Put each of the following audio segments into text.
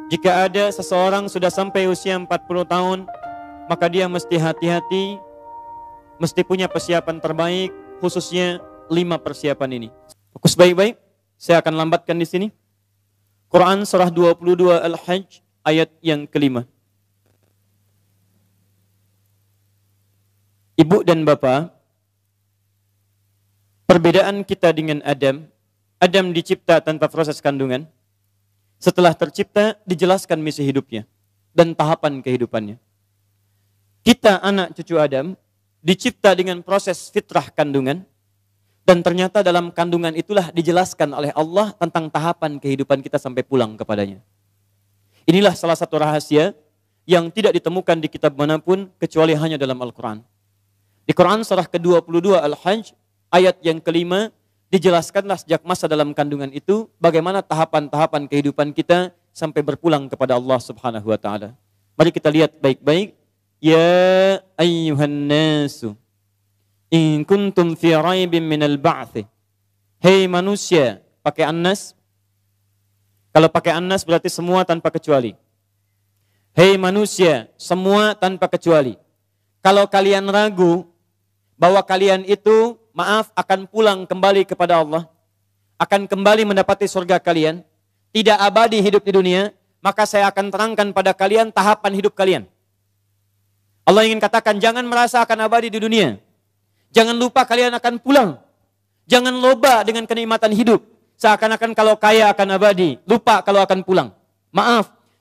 Jika ada seseorang sudah sampai usia 40 tahun, maka dia mesti hati-hati, mesti punya persiapan terbaik, khususnya 5 persiapan ini. Fokus baik-baik, saya akan lambatkan di sini. Quran surah 22 Al-Hajj ayat yang kelima. Ibu dan bapak, perbedaan kita dengan Adam, Adam dicipta tanpa proses kandungan. Setelah tercipta, dijelaskan misi hidupnya dan tahapan kehidupannya. Kita anak cucu Adam, dicipta dengan proses fitrah kandungan, dan ternyata dalam kandungan itulah dijelaskan oleh Allah tentang tahapan kehidupan kita sampai pulang kepadanya. Inilah salah satu rahasia yang tidak ditemukan di kitab manapun kecuali hanya dalam Al-Quran. Di Quran surah ke-22 Al-Hajj, ayat yang kelima, dijelaskanlah sejak masa dalam kandungan itu bagaimana tahapan-tahapan kehidupan kita sampai berpulang kepada Allah Subhanahu wa taala. Mari kita lihat baik-baik. Ya ayyuhan nasu in kuntum fi raibin minal ba'ts. Hei manusia, pakai annas. Kalau pakai annas berarti semua tanpa kecuali. Hei manusia, semua tanpa kecuali. Kalau kalian ragu bahwa kalian itu akan pulang kembali kepada Allah, akan kembali mendapati surga kalian, tidak abadi hidup di dunia, maka saya akan terangkan pada kalian tahapan hidup kalian. Allah ingin katakan, jangan merasa akan abadi di dunia. Jangan lupa kalian akan pulang. Jangan loba dengan kenikmatan hidup. Seakan-akan kalau kaya akan abadi, lupa kalau akan pulang.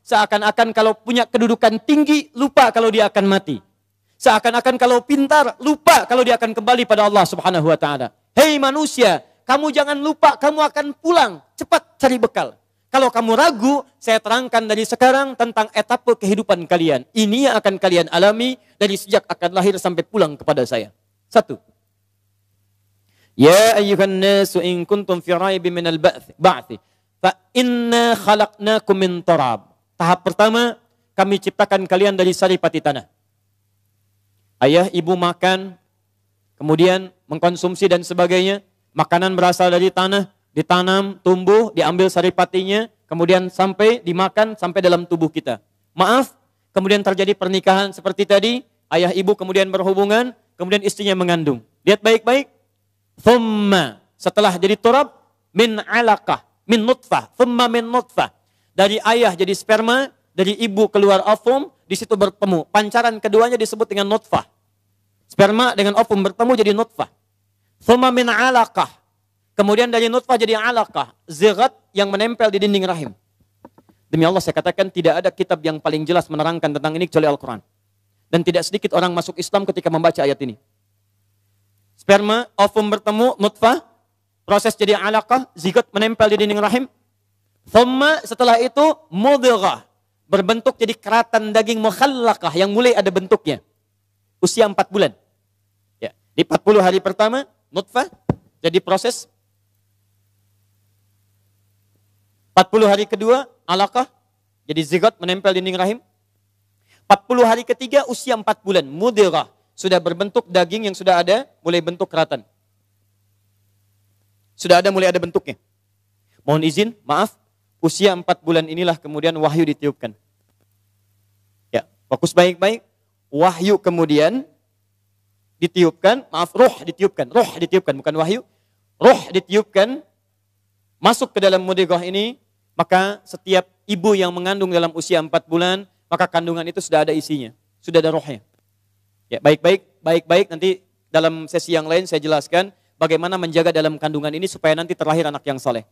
Seakan-akan kalau punya kedudukan tinggi, lupa kalau dia akan mati. Seakan-akan kalau pintar, lupa kalau dia akan kembali pada Allah Subhanahu wa taala. Hei manusia, kamu jangan lupa kamu akan pulang. Cepat cari bekal. Kalau kamu ragu, saya terangkan dari sekarang tentang etapa kehidupan kalian. Ini yang akan kalian alami dari sejak akan lahir sampai pulang kepada saya. 1. Ya ayyuhan nasu in kuntum fi raibin minal ba'ts fa inna khalaqnakum min turab. Tahap pertama, kami ciptakan kalian dari saripati tanah. Ayah ibu makan, kemudian mengkonsumsi dan sebagainya. Makanan berasal dari tanah, ditanam, tumbuh, diambil saripatinya, kemudian sampai dimakan sampai dalam tubuh kita. Kemudian terjadi pernikahan seperti tadi, ayah ibu kemudian berhubungan, kemudian istrinya mengandung. Lihat baik-baik. Thumma, setelah jadi turab, min alaqah, min nutfah, thumma min nutfah. Dari ayah jadi sperma, dari ibu keluar ovum, di situ bertemu. Pancaran keduanya disebut dengan nutfah. Sperma dengan ovum bertemu jadi nutfah. Thumma min alaqah. Kemudian dari nutfah jadi alaqah. Zigat yang menempel di dinding rahim. Demi Allah saya katakan tidak ada kitab yang paling jelas menerangkan tentang ini kecuali Al-Quran. Dan tidak sedikit orang masuk Islam ketika membaca ayat ini. Sperma, ovum bertemu, nutfah. Proses jadi alaqah. Zigat menempel di dinding rahim. Thumma setelah itu mudghah. Berbentuk jadi keratan daging mukhallaqah yang mulai ada bentuknya. Usia 4 bulan. Ya, di 40 hari pertama, nutfah, jadi proses. 40 hari kedua, alaqah, jadi zigot menempel di dinding rahim. 40 hari ketiga, usia 4 bulan, mudghah, sudah berbentuk daging yang sudah ada, mulai bentuk keratan. Sudah ada, mulai ada bentuknya. Mohon izin, maaf, usia 4 bulan inilah kemudian wahyu ditiupkan. Ya, fokus baik-baik. Wahyu kemudian ditiupkan, ruh ditiupkan, bukan wahyu. Ruh ditiupkan, masuk ke dalam mudghah ini, maka setiap ibu yang mengandung dalam usia 4 bulan, maka kandungan itu sudah ada isinya, sudah ada rohnya. Ya, baik-baik, nanti dalam sesi yang lain saya jelaskan bagaimana menjaga dalam kandungan ini supaya nanti terlahir anak yang saleh.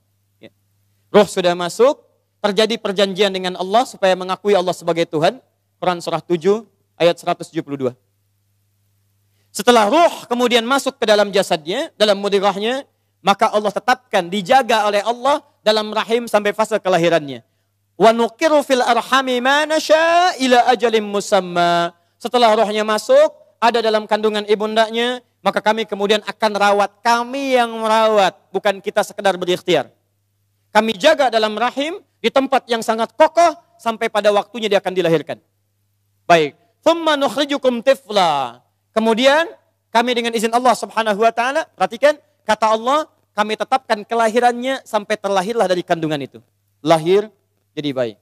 Roh sudah masuk, terjadi perjanjian dengan Allah supaya mengakui Allah sebagai Tuhan. Quran surah 7 ayat 172. Setelah roh kemudian masuk ke dalam jasadnya, dalam mudghahnya, maka Allah tetapkan, dijaga oleh Allah dalam rahim sampai fase kelahirannya. Wa nuqiru fil arhami ma nasya ila ajalin musamma. Setelah rohnya masuk, ada dalam kandungan ibundanya, maka kami kemudian akan rawat. Kami yang merawat, bukan kita sekedar berikhtiar. Kami jaga dalam rahim di tempat yang sangat kokoh sampai pada waktunya dia akan dilahirkan. Baik. Thumma nukhrijukum tifla. Kemudian kami dengan izin Allah Subhanahu wa taala, perhatikan kata Allah, kami tetapkan kelahirannya sampai terlahirlah dari kandungan itu. Lahir jadi bayi.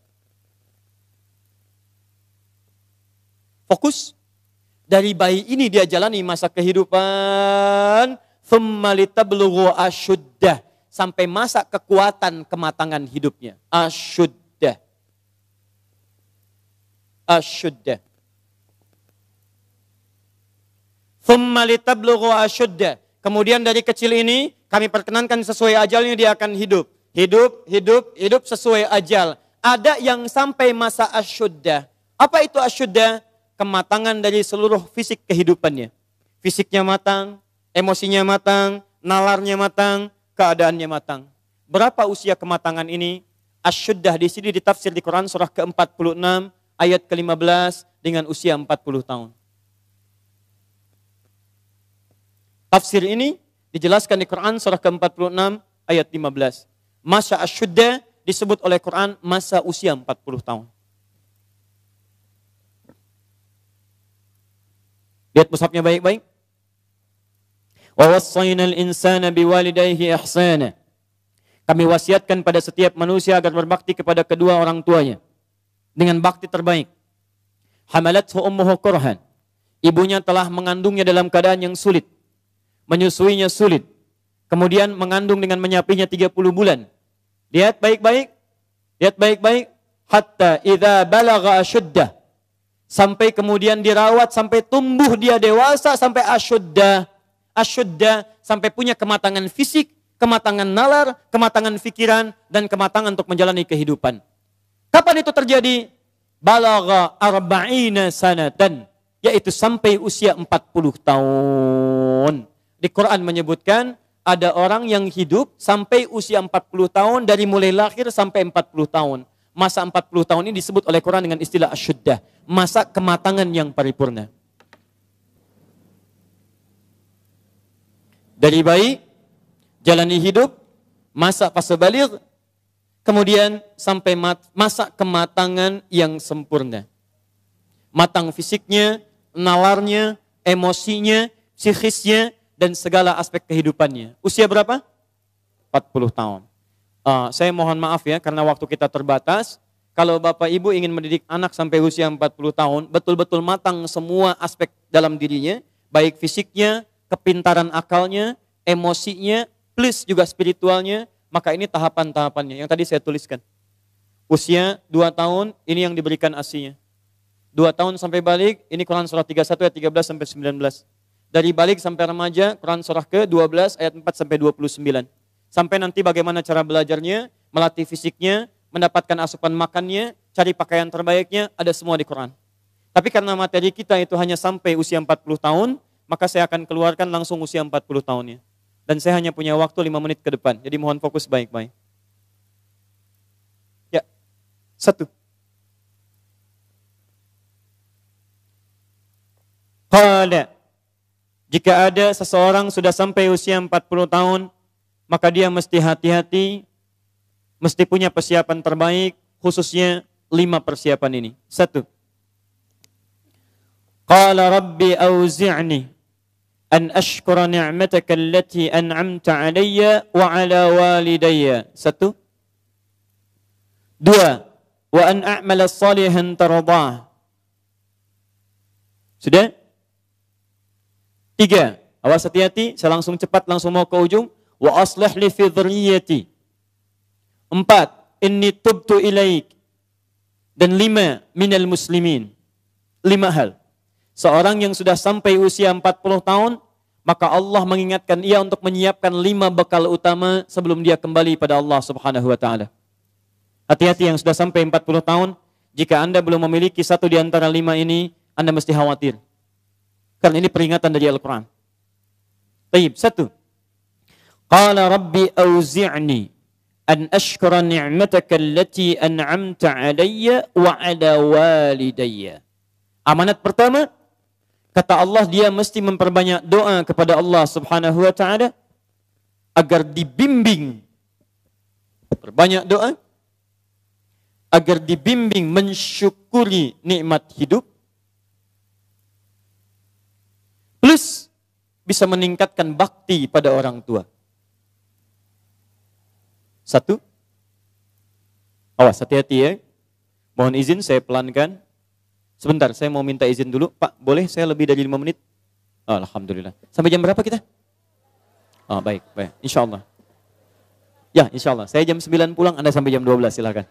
Fokus. Dari bayi ini dia jalani masa kehidupan. Thumma litablughu asyuddah. Sampai masa kekuatan kematangan hidupnya. Asyuddah. Asyuddah. Thumma litablughu asyuddah. Kemudian dari kecil ini kami perkenankan sesuai ajalnya dia akan hidup. Hidup sesuai ajal. Ada yang sampai masa asyuddah. Apa itu asyuddah? Kematangan dari seluruh fisik kehidupannya. Fisiknya matang, emosinya matang, nalarnya matang, keadaannya matang. Berapa usia kematangan ini? Asyuddah di sini ditafsir di Quran surah ke-46 ayat ke-15 dengan usia 40 tahun. Tafsir ini dijelaskan di Quran surah ke-46 ayat 15. Masa asyuddah disebut oleh Quran masa usia 40 tahun. Lihat mushafnya baik-baik. Wa wassaynal insana biwalidayhi ihsana. Kami wasiatkan pada setiap manusia agar berbakti kepada kedua orang tuanya dengan bakti terbaik. Hamalathu ummuhu kurhan. Ibunya telah mengandungnya dalam keadaan yang sulit. Menyusuinya sulit. Kemudian mengandung dengan menyapinya 30 bulan. Lihat baik-baik. Lihat baik-baik. Hatta idza balagha asyuddah. Sampai kemudian dirawat, sampai tumbuh dia dewasa, sampai asyuddah. Asyuddah, sampai punya kematangan fisik, kematangan nalar, kematangan pikiran, dan kematangan untuk menjalani kehidupan. Kapan itu terjadi? Balagha arba'ina sanatan. Yaitu sampai usia 40 tahun. Di Quran menyebutkan ada orang yang hidup sampai usia 40 tahun dari mulai lahir sampai 40 tahun. Masa 40 tahun ini disebut oleh Quran dengan istilah asyuddah. Masa kematangan yang paripurna. Dari bayi, jalani hidup, masa fase baligh, kemudian sampai masa kematangan yang sempurna. Matang fisiknya, nalarnya, emosinya, psikisnya, dan segala aspek kehidupannya. Usia berapa? 40 tahun. Saya mohon maaf ya, karena waktu kita terbatas. Kalau Bapak Ibu ingin mendidik anak sampai usia 40 tahun, betul-betul matang semua aspek dalam dirinya, baik fisiknya, kepintaran akalnya, emosinya, plus juga spiritualnya, maka ini tahapan-tahapannya yang tadi saya tuliskan. Usia 2 tahun, ini yang diberikan ASI-nya. 2 tahun sampai balik, ini Quran surah 31 ayat 13 sampai 19. Dari balik sampai remaja, Quran surah ke-12 ayat 4 sampai 29. Sampai nanti bagaimana cara belajarnya, melatih fisiknya, mendapatkan asupan makannya, cari pakaian terbaiknya, ada semua di Quran. Tapi karena materi kita itu hanya sampai usia 40 tahun, maka saya akan keluarkan langsung usia 40 tahunnya. Dan saya hanya punya waktu 5 menit ke depan, jadi mohon fokus baik-baik. Ya, 1. Qala. Jika ada seseorang sudah sampai usia 40 tahun, maka dia mesti hati-hati, mesti punya persiapan terbaik, khususnya 5 persiapan ini. 1. Qala rabbi auzi'ni an ashkura ni'mataka allati an'amta 'alayya wa 'ala walidayya. 1. 2. Wa an a'mala salihan tardah. Sudah? 3. Awas hati-hati, saya langsung cepat, langsung mau ke ujung. Wa aslih li fi dhurriyyati. 4. Inni tubtu ilaik. Dan 5. Minal muslimin. 5 hal. Seorang yang sudah sampai usia 40 tahun, maka Allah mengingatkan ia untuk menyiapkan 5 bekal utama sebelum dia kembali pada Allah Subhanahu wa taala. Hati-hati yang sudah sampai 40 tahun, jika Anda belum memiliki satu di antara 5 ini, Anda mesti khawatir. Karena ini peringatan dari Al-Quran. Baik, 1. Qala rabbi auzi'ni an ashkura ni'mataka allati an'amta 'alayya wa 'ala walidayya. Amanat pertama, kata Allah, dia mesti memperbanyak doa kepada Allah Subhanahu wa taala agar dibimbing. Perbanyak doa agar dibimbing mensyukuri nikmat hidup, plus bisa meningkatkan bakti pada orang tua. 1. Awas, hati-hati ya. Mohon izin saya pelankan. Sebentar, saya mau minta izin dulu. Pak, boleh saya lebih dari 5 menit? Oh, alhamdulillah. Sampai jam berapa kita? Oh, baik, baik. Insya Allah. Ya, insya Allah. Saya jam 9 pulang, Anda sampai jam 12, silakan.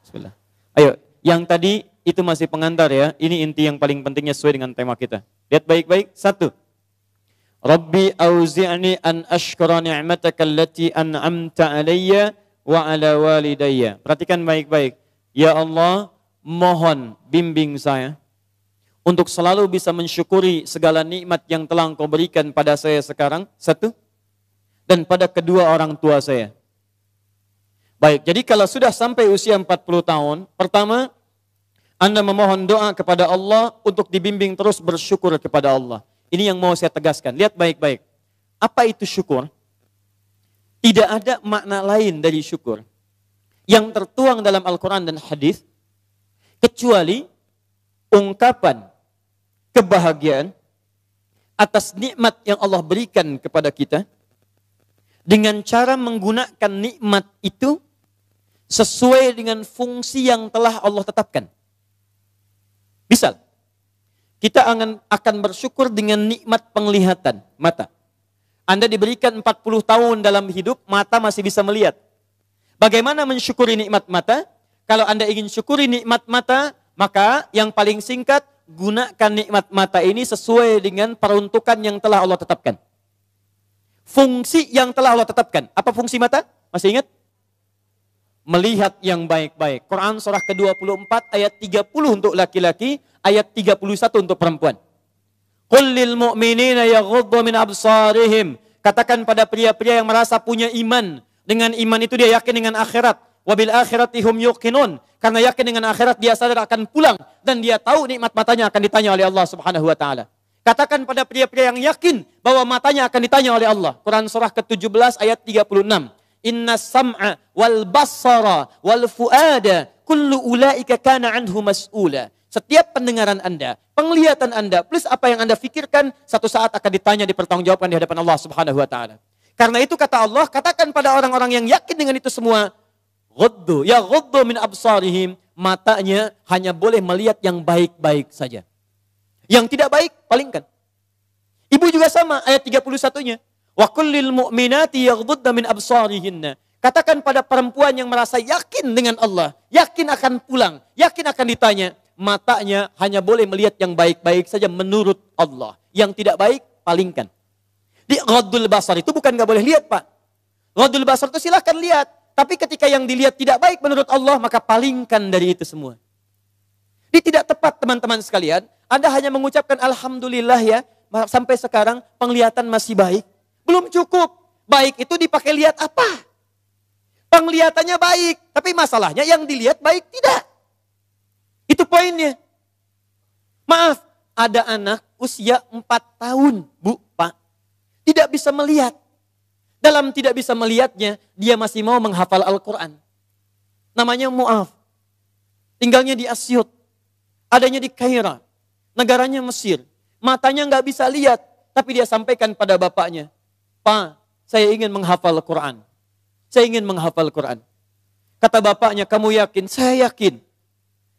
Bismillah. Ayo, yang tadi itu masih pengantar ya. Ini inti yang paling pentingnya sesuai dengan tema kita. Lihat baik-baik. 1. Rabbi auzi'ni an ashkura ni'mataka allati an'amta alayya wa ala walidayya. Perhatikan baik-baik. Ya Allah, mohon bimbing saya untuk selalu bisa mensyukuri segala nikmat yang telah Engkau berikan pada saya sekarang. 1. Dan pada kedua orang tua saya. Baik, jadi kalau sudah sampai usia 40 tahun, pertama, Anda memohon doa kepada Allah untuk dibimbing terus bersyukur kepada Allah. Ini yang mau saya tegaskan. Lihat baik-baik. Apa itu syukur? Tidak ada makna lain dari syukur yang tertuang dalam Al-Quran dan hadis kecuali ungkapan kebahagiaan atas nikmat yang Allah berikan kepada kita dengan cara menggunakan nikmat itu sesuai dengan fungsi yang telah Allah tetapkan. Misal, kita akan bersyukur dengan nikmat penglihatan mata. Anda diberikan 40 tahun dalam hidup, mata masih bisa melihat. Bagaimana mensyukuri nikmat mata? Kalau Anda ingin syukuri nikmat mata, maka yang paling singkat, gunakan nikmat mata ini sesuai dengan peruntukan yang telah Allah tetapkan. Fungsi yang telah Allah tetapkan. Apa fungsi mata? Masih ingat? Melihat yang baik-baik. Quran surah ke-24 ayat 30 untuk laki-laki, ayat 31 untuk perempuan. Qul lil mu'minina yaghuddu min absarihim. Katakan pada pria-pria yang merasa punya iman. Dengan iman itu dia yakin dengan akhirat. Wabil akhirati hum yuqinun. Karena yakin dengan akhirat dia sadar akan pulang. Dan dia tahu nikmat matanya akan ditanya oleh Allah subhanahu wa ta'ala. Katakan pada pria-pria yang yakin bahwa matanya akan ditanya oleh Allah. Quran surah ke-17 ayat 36. Inna sam'a wal basara wal fuada kullu ulaika kana anhu mas'ula. Setiap pendengaran Anda, penglihatan Anda, plus apa yang Anda fikirkan, satu saat akan ditanya, dipertanggungjawabkan di hadapan Allah subhanahu wa ta'ala. Karena itu kata Allah, katakan pada orang-orang yang yakin dengan itu semua, ghuddu min absarihim, matanya hanya boleh melihat yang baik-baik saja. Yang tidak baik, palingkan. Ibu juga sama, ayat 31-nya. Wa kullil mu'minati yaghdudna min absarihinna. Katakan pada perempuan yang merasa yakin dengan Allah, yakin akan pulang, yakin akan ditanya, matanya hanya boleh melihat yang baik-baik saja menurut Allah. Yang tidak baik, palingkan. Di ghaddul basar itu bukan gak boleh lihat, Pak. Ghaddul basar itu silahkan lihat. Tapi ketika yang dilihat tidak baik menurut Allah, maka palingkan dari itu semua. Ini tidak tepat, teman-teman sekalian. Anda hanya mengucapkan Alhamdulillah ya, sampai sekarang penglihatan masih baik. Belum cukup. Baik itu dipakai lihat apa? Penglihatannya baik. Tapi masalahnya yang dilihat baik tidak. Itu poinnya. Maaf, ada anak usia 4 tahun, Bu, Pak. Tidak bisa melihat. Dalam tidak bisa melihatnya, dia masih mau menghafal Al-Quran. Namanya Mu'af. Tinggalnya di Asyut. Adanya di Kaira. Negaranya Mesir. Matanya nggak bisa lihat. Tapi dia sampaikan pada bapaknya. Pak, saya ingin menghafal Al-Quran. Saya ingin menghafal Al-Quran. Kata bapaknya, kamu yakin? Saya yakin.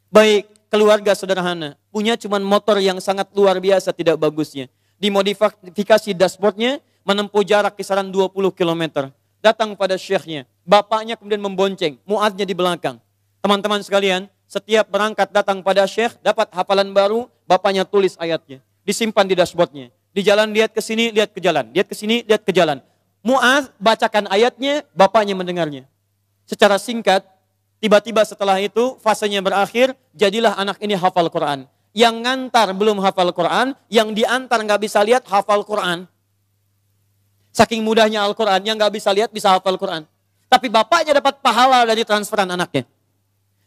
Baik, keluarga sederhana. Punya cuman motor yang sangat luar biasa tidak bagusnya. Dimodifikasi dashboardnya, menempuh jarak kisaran 20 km. Datang pada syekhnya. Bapaknya kemudian membonceng. Mu'adnya di belakang. Teman-teman sekalian, setiap berangkat datang pada syekh, dapat hafalan baru, bapaknya tulis ayatnya. Disimpan di dashboardnya. Di jalan lihat ke sini, lihat ke jalan. Lihat ke sini, lihat ke jalan. Mu'adz bacakan ayatnya, bapaknya mendengarnya. Secara singkat, tiba-tiba setelah itu, fasenya berakhir, jadilah anak ini hafal Quran. Yang ngantar belum hafal Quran, yang diantar nggak bisa lihat, hafal Quran. Saking mudahnya Al-Quran, yang nggak bisa lihat, bisa hafal Quran. Tapi bapaknya dapat pahala dari transferan anaknya.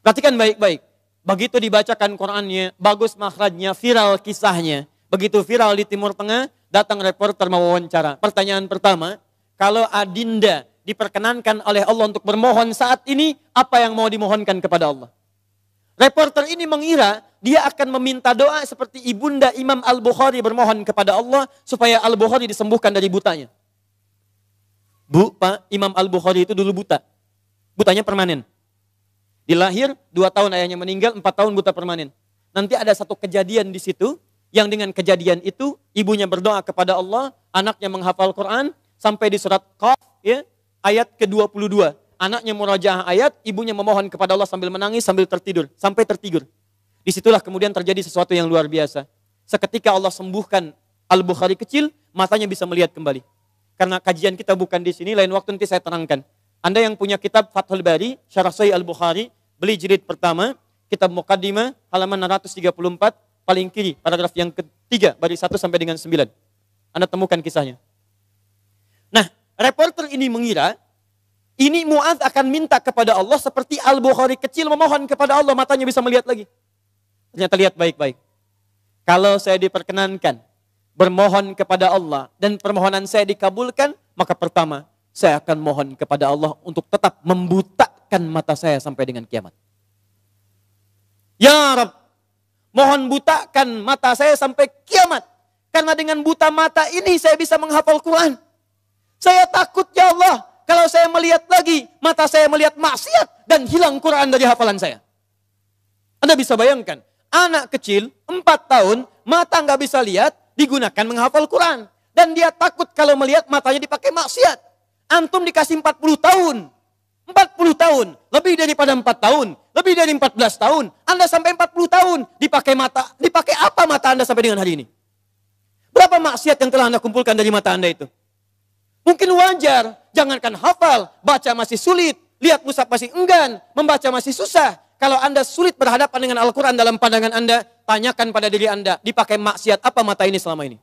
Perhatikan baik-baik. Begitu dibacakan Qurannya, bagus makhrajnya, viral kisahnya. Begitu viral di Timur Tengah, datang reporter mewawancara. Pertanyaan pertama, kalau adinda diperkenankan oleh Allah untuk bermohon saat ini, apa yang mau dimohonkan kepada Allah? Reporter ini mengira dia akan meminta doa seperti ibunda Imam Al-Bukhari bermohon kepada Allah supaya Al-Bukhari disembuhkan dari butanya. Bu, Pak, Imam Al-Bukhari itu dulu buta. Butanya permanen. Dilahir, 2 tahun ayahnya meninggal, 4 tahun buta permanen. nanti ada satu kejadian di situ, yang dengan kejadian itu, ibunya berdoa kepada Allah, anaknya menghafal Quran, sampai di surat Qaf, ya, ayat ke-22. Anaknya murajaah ayat, ibunya memohon kepada Allah sambil menangis, sambil tertidur, sampai tertidur. Disitulah kemudian terjadi sesuatu yang luar biasa. Seketika Allah sembuhkan Al-Bukhari kecil, matanya bisa melihat kembali. Karena kajian kita bukan di sini, lain waktu nanti saya terangkan. Anda yang punya kitab Fathul Bari, Syarah Sahih Al-Bukhari, beli jilid pertama, kitab Muqaddimah, halaman 634, paling kiri, paragraf yang ketiga, baris 1 sampai dengan 9. Anda temukan kisahnya. Nah, reporter ini mengira, ini Mu'adz akan minta kepada Allah seperti Al-Bukhari kecil memohon kepada Allah, matanya bisa melihat lagi. Ternyata lihat baik-baik. Kalau saya diperkenankan bermohon kepada Allah dan permohonan saya dikabulkan, maka pertama, saya akan mohon kepada Allah untuk tetap membutakan mata saya sampai dengan kiamat. Ya Rabb, mohon butakan mata saya sampai kiamat. Karena dengan buta mata ini saya bisa menghafal Quran. Saya takut ya Allah, kalau saya melihat lagi, mata saya melihat maksiat dan hilang Quran dari hafalan saya. Anda bisa bayangkan, anak kecil 4 tahun, mata nggak bisa lihat, digunakan menghafal Quran. Dan dia takut kalau melihat matanya dipakai maksiat. Antum dikasih 40 tahun. 40 tahun, lebih daripada 4 tahun, lebih dari 14 tahun. Anda sampai 40 tahun, dipakai apa mata Anda sampai dengan hari ini? Berapa maksiat yang telah Anda kumpulkan dari mata Anda itu? Mungkin wajar, jangankan hafal, baca masih sulit, lihat mushaf masih enggan, membaca masih susah. Kalau Anda sulit berhadapan dengan Al-Quran dalam pandangan Anda, tanyakan pada diri Anda, dipakai maksiat apa mata ini selama ini?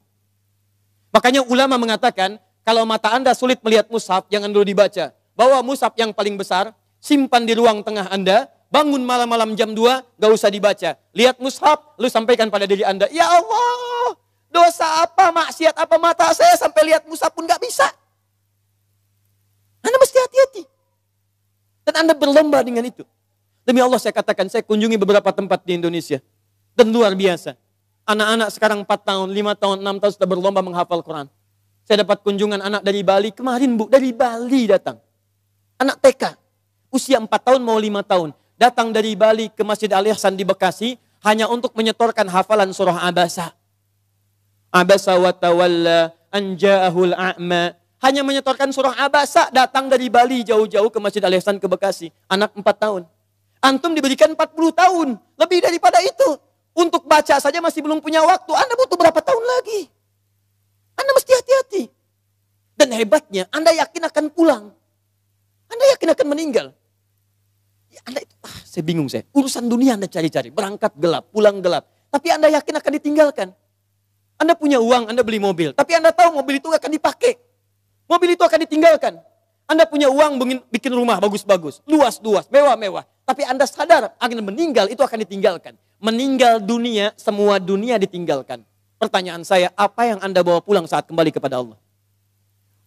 Makanya ulama mengatakan, kalau mata Anda sulit melihat mushaf, jangan dulu dibaca. Bawa mushaf yang paling besar, simpan di ruang tengah Anda, bangun malam-malam jam 2, gak usah dibaca. Lihat mushaf, lalu sampaikan pada diri Anda, ya Allah, dosa apa, maksiat apa mata saya sampai lihat mushaf pun gak bisa. Anda mesti hati-hati. Dan Anda berlomba dengan itu. Demi Allah saya katakan, saya kunjungi beberapa tempat di Indonesia. Dan luar biasa. Anak-anak sekarang 4 tahun, 5 tahun, 6 tahun sudah berlomba menghafal Quran. Saya dapat kunjungan anak dari Bali, kemarin Bu, dari Bali datang. Anak TK, usia 4 tahun mau 5 tahun. Datang dari Bali ke Masjid Al-Ihsan di Bekasi, hanya untuk menyetorkan hafalan surah Abasa. Abasa wa tawalla an ja'ahul a'ma. Hanya menyetorkan surah Abasa, datang dari Bali jauh-jauh ke Masjid Al-Ihsan ke Bekasi. Anak 4 tahun. Antum diberikan 40 tahun, lebih daripada itu. Untuk baca saja masih belum punya waktu. Anda butuh berapa tahun lagi? Anda mesti hati-hati. Dan hebatnya, Anda yakin akan pulang. Anda yakin akan meninggal. Ya, Anda itu, saya bingung saya. Urusan dunia Anda cari-cari. Berangkat gelap, pulang gelap. Tapi Anda yakin akan ditinggalkan. Anda punya uang, Anda beli mobil. Tapi Anda tahu mobil itu akan dipakai. Mobil itu akan ditinggalkan. Anda punya uang bikin rumah bagus-bagus. Luas-luas, mewah-mewah. Tapi Anda sadar akan meninggal itu akan ditinggalkan. Meninggal dunia, semua dunia ditinggalkan. Pertanyaan saya, apa yang Anda bawa pulang saat kembali kepada Allah?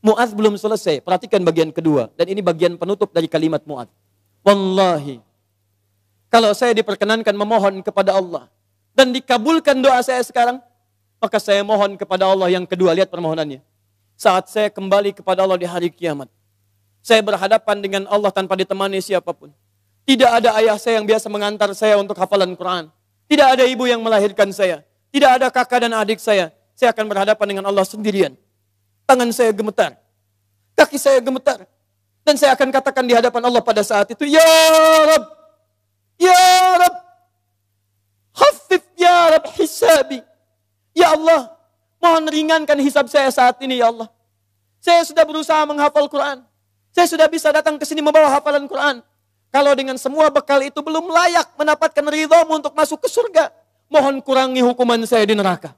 Mu'adz belum selesai. Perhatikan bagian kedua. Dan ini bagian penutup dari kalimat Mu'adz. Wallahi, kalau saya diperkenankan memohon kepada Allah dan dikabulkan doa saya sekarang, maka saya mohon kepada Allah yang kedua. Lihat permohonannya. Saat saya kembali kepada Allah di hari kiamat, saya berhadapan dengan Allah tanpa ditemani siapapun. Tidak ada ayah saya yang biasa mengantar saya untuk hafalan Quran. Tidak ada ibu yang melahirkan saya. Tidak ada kakak dan adik saya. Saya akan berhadapan dengan Allah sendirian. Tangan saya gemetar. Kaki saya gemetar. Dan saya akan katakan di hadapan Allah pada saat itu, Ya Rabb, Ya Rabb, khaffif Ya Rabb hisabi. Ya Allah, mohon ringankan hisab saya saat ini ya Allah. Saya sudah berusaha menghafal Quran. Saya sudah bisa datang ke sini membawa hafalan Quran. Kalau dengan semua bekal itu belum layak mendapatkan ridhamu untuk masuk ke surga, mohon kurangi hukuman saya di neraka.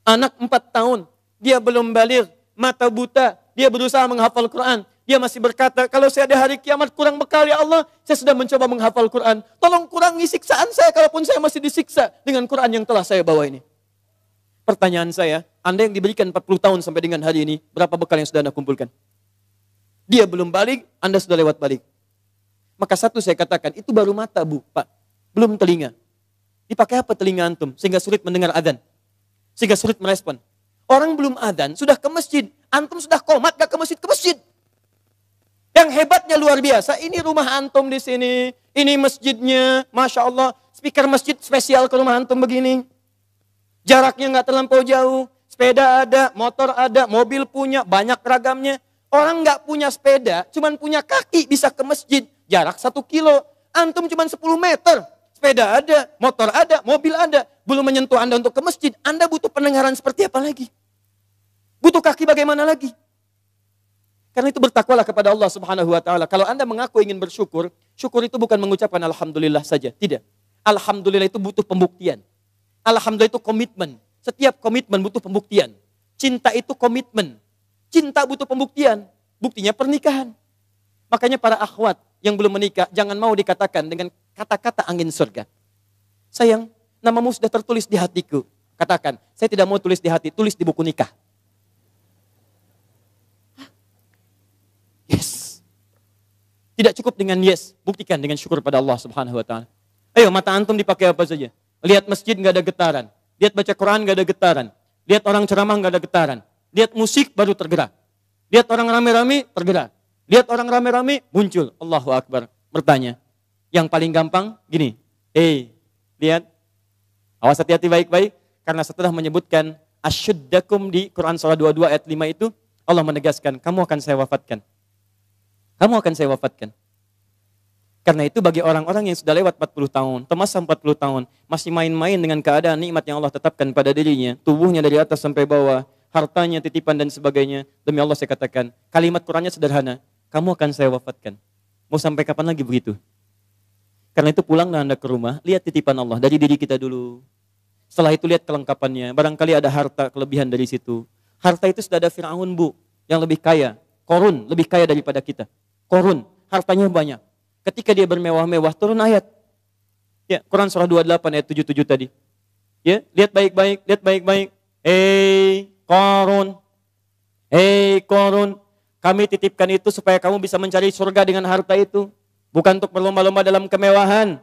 Anak 4 tahun, dia belum baligh, mata buta, dia berusaha menghafal Quran. Dia masih berkata, kalau saya ada hari kiamat kurang bekal ya Allah, saya sudah mencoba menghafal Quran. Tolong kurangi siksaan saya kalaupun saya masih disiksa dengan Quran yang telah saya bawa ini. Pertanyaan saya, Anda yang diberikan 40 tahun sampai dengan hari ini, berapa bekal yang sudah Anda kumpulkan? Dia belum balik, Anda sudah lewat balik. Maka satu saya katakan, itu baru mata Bu, Pak. Belum telinga. Dipakai apa telinga antum? Sehingga sulit mendengar adzan. Sehingga sulit merespon. Orang belum adzan, sudah ke masjid. Antum sudah komat, gak ke masjid, ke masjid. Yang hebatnya luar biasa, ini rumah antum di sini. Ini masjidnya, Masya Allah. speaker masjid spesial ke rumah antum begini. Jaraknya nggak terlampau jauh. Sepeda ada, motor ada, mobil punya, banyak ragamnya. Orang nggak punya sepeda, cuman punya kaki bisa ke masjid. Jarak 1 kilo. Antum cuman 10 meter. Sepeda ada, motor ada, mobil ada. Belum menyentuh Anda untuk ke masjid. Anda butuh pendengaran seperti apa lagi? Butuh kaki bagaimana lagi? Karena itu bertakwalah kepada Allah Subhanahu wa taala. Kalau Anda mengaku ingin bersyukur, syukur itu bukan mengucapkan alhamdulillah saja, tidak. Alhamdulillah itu butuh pembuktian. Alhamdulillah itu komitmen. Setiap komitmen butuh pembuktian. Cinta itu komitmen. Cinta butuh pembuktian. Buktinya pernikahan. Makanya para akhwat yang belum menikah, jangan mau dikatakan dengan kata-kata angin surga. Sayang, namamu sudah tertulis di hatiku. Katakan, saya tidak mau tulis di hati, tulis di buku nikah. Yes. Tidak cukup dengan yes, buktikan dengan syukur pada Allah Subhanahu wa taala. Ayo, mata antum dipakai apa saja? Lihat masjid nggak ada getaran, lihat baca Quran nggak ada getaran, lihat orang ceramah nggak ada getaran, lihat musik baru tergerak, lihat orang rame-rame tergerak, lihat orang rame-rame muncul. Allahu Akbar. Bertanya, yang paling gampang gini, lihat, awas hati-hati baik-baik, karena setelah menyebutkan asyuddakum di Quran surah 22 ayat 5 itu, Allah menegaskan, kamu akan saya wafatkan. Kamu akan saya wafatkan. Karena itu bagi orang-orang yang sudah lewat 40 tahun, termasuk 40 tahun, masih main-main dengan keadaan nikmat yang Allah tetapkan pada dirinya, tubuhnya dari atas sampai bawah, hartanya, titipan dan sebagainya, demi Allah saya katakan, kalimat Qurannya sederhana, kamu akan saya wafatkan. Mau sampai kapan lagi begitu? Karena itu pulanglah Anda ke rumah, lihat titipan Allah dari diri kita dulu. Setelah itu lihat kelengkapannya, barangkali ada harta kelebihan dari situ. Harta itu sudah ada Fir'aun yang lebih kaya, Korun lebih kaya daripada kita. Korun, hartanya banyak. Ketika dia bermewah-mewah, turun ayat. Ya, Quran surah 28 ayat 77 tadi. Ya, lihat baik-baik, lihat baik-baik. Korun, kami titipkan itu supaya kamu bisa mencari surga dengan harta itu. Bukan untuk berlomba-lomba dalam kemewahan.